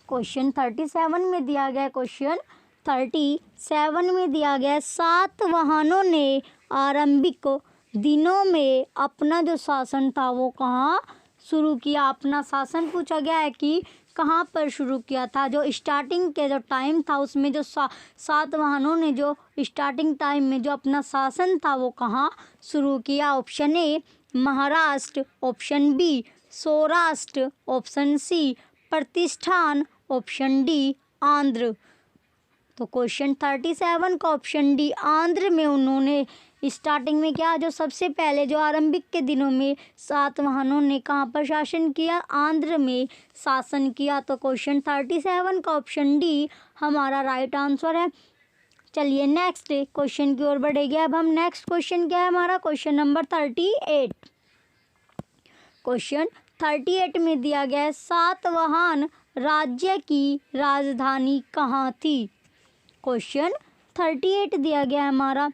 क्वेश्चन 37 में दिया गया। क्वेश्चन 37 में दिया गया सातवाहनों ने आरंभिक दिनों में अपना जो शासन था वो कहाँ शुरू किया? अपना शासन पूछा गया है कि कहाँ पर शुरू किया था। जो स्टार्टिंग के जो टाइम था उसमें जो सातवाहनों ने जो स्टार्टिंग टाइम में जो अपना शासन था वो कहाँ शुरू किया? Option A Maharashtra, option B Saurashtra, option C Pratishthan, option D Andhra. तो क्वेश्चन 37 का ऑप्शन डी आंध्र में उन्होंने स्टार्टिंग में क्या, जो सबसे पहले जो आरंभिक के दिनों में सातवाहनों ने कहाँ पर शासन किया? आंध्र में शासन किया। तो क्वेश्चन 37 का ऑप्शन डी हमारा राइट आंसर है। चलिए नेक्स्ट क्वेश्चन की ओर बढ़ेंगे। अब हम नेक्स्ट क्वेश्चन क्या है हमारा? Question number 38। क्वेश्चन 38 में दिया गया है सातवाहन राज्य की राजधानी कहाँ थी? क्वेश्चन 38 दिया गया है हमारा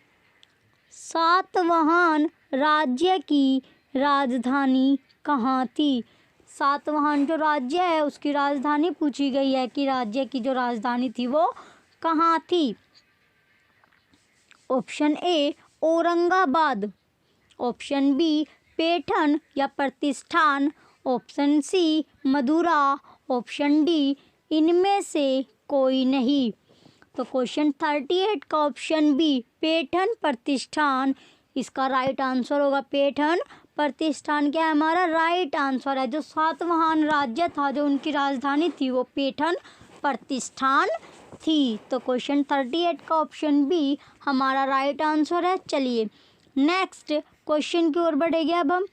सातवाहन राज्य की राजधानी कहाँ थी? सातवाहन जो राज्य है उसकी राजधानी पूछी गई है कि राज्य की जो राजधानी थी वो कहाँ थी। Option A Aurangabad, option B Paithan या Pratishthan, option C Madura, option D इनमें से कोई नहीं। तो क्वेश्चन 38 का ऑप्शन बी पैठन प्रतिष्ठान इसका राइट आंसर होगा। पैठन प्रतिष्ठान क्या है हमारा राइट आंसर है। जो सातवाहन राज्य था जो उनकी राजधानी थी वो पैठन प्रतिष्ठान थी। तो क्वेश्चन 38 का ऑप्शन बी हमारा राइट आंसर है। चलिए नेक्स्ट क्वेश्चन की ओर बढ़ेंगे अब हम।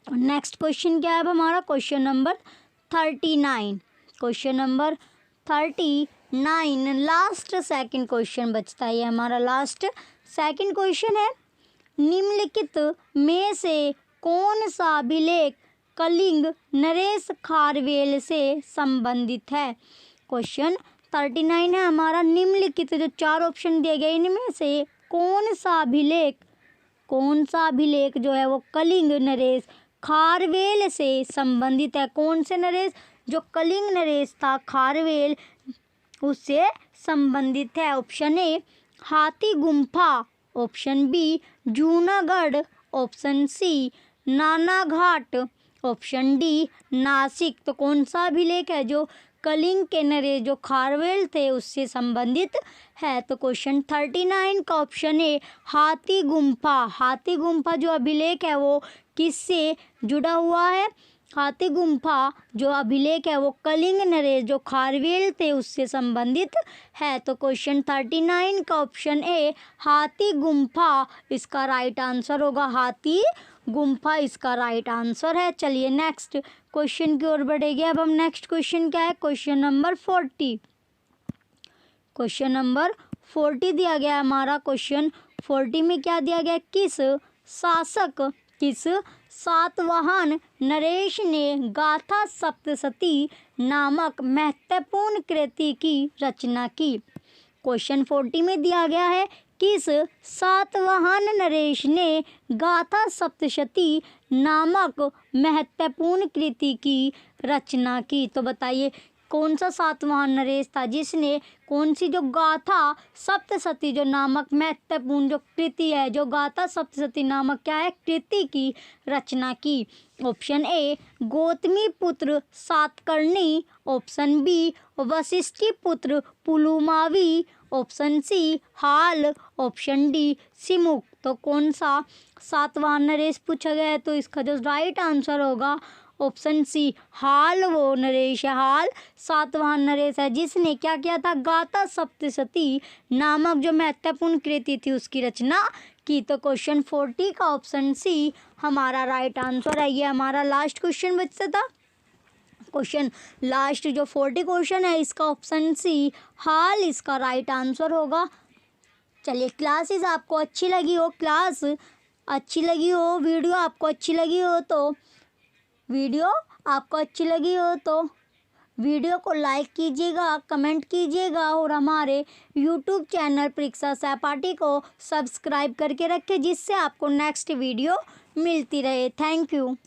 नेक्स्ट क्वेश्चन क्या है अब हमारा question number 39। Question number 39 last second question बचता है, ये हमारा लास्ट सेकंड क्वेश्चन है। निम्नलिखित में से कौन सा अभिलेख कलिंग नरेश खारवेल से संबंधित है। क्वेश्चन 39 है हमारा। निम्नलिखित जो चार ऑप्शन दिए गए इनमें से कौन सा अभिलेख जो है वो कलिंग नरेश खारवेल से संबंधित है। कौन से नरेश, जो कलिंग नरेश था खारवेल उससे संबंधित है। Option A Hathi Gumpha, option B Junagadh, option C Naneghat, option D Nashik. तो कौन सा अभिलेख है जो कलिंग के नरेश जो खारवेल थे उससे संबंधित है। तो क्वेश्चन 39 का ऑप्शन है हाथी गुम्फा। हाथी गुम्फा जो अभिलेख है वो किससे जुड़ा हुआ है। हाथी गुम्फा जो अभिलेख है वो कलिंग नरेश जो खारवेल थे उससे संबंधित है। तो क्वेश्चन 39 का ऑप्शन ए हाथी गुम्फा इसका राइट आंसर होगा। हाथी गुम्फा इसका राइट आंसर है। चलिए नेक्स्ट क्वेश्चन की ओर बढ़ेंगे अब हम। नेक्स्ट क्वेश्चन क्या है क्वेश्चन नंबर 40। क्वेश्चन नंबर 40 दिया गया है हमारा। क्वेश्चन 40 में क्या दिया गया, किस सातवाहन नरेश ने गाथा सप्तशती नामक महत्वपूर्ण कृति की रचना की। क्वेश्चन 40 में दिया गया है किस सातवाहन नरेश ने गाथा सप्तशती नामक महत्वपूर्ण कृति की रचना की। तो बताइए कौन सा सातवाहन नरेश था जिसने कौन सी जो गाथा सप्तशती जो नामक महत्वपूर्ण जो कृति है, जो गाथा सप्तशती नामक क्या है कृति की रचना की। ऑप्शन ए गौतमी पुत्र सातकर्णी, ऑप्शन बी वशिष्ठी पुत्र पुलुमावी, ऑप्शन सी हाल, ऑप्शन डी सिमुक। तो कौन सा सातवाहन नरेश पूछा गया है, तो इसका जो राइट आंसर होगा ऑप्शन सी हाल वो नरेश है। हाल सातवाहन नरेश है जिसने क्या किया था, गाथा सप्तशती नामक जो महत्वपूर्ण कृति थी उसकी रचना की। तो क्वेश्चन 40 का ऑप्शन सी हमारा राइट आंसर है। ये हमारा लास्ट क्वेश्चन बचता था। क्वेश्चन लास्ट जो 40 क्वेश्चन है इसका ऑप्शन सी हाल इसका राइट आंसर होगा। चलिए क्लासेस आपको अच्छी लगी हो, वीडियो आपको अच्छी लगी हो तो वीडियो को लाइक कीजिएगा, कमेंट कीजिएगा और हमारे यूट्यूब चैनल परीक्षा सहपाठी को सब्सक्राइब करके रखें जिससे आपको नेक्स्ट वीडियो मिलती रहे। Thank you.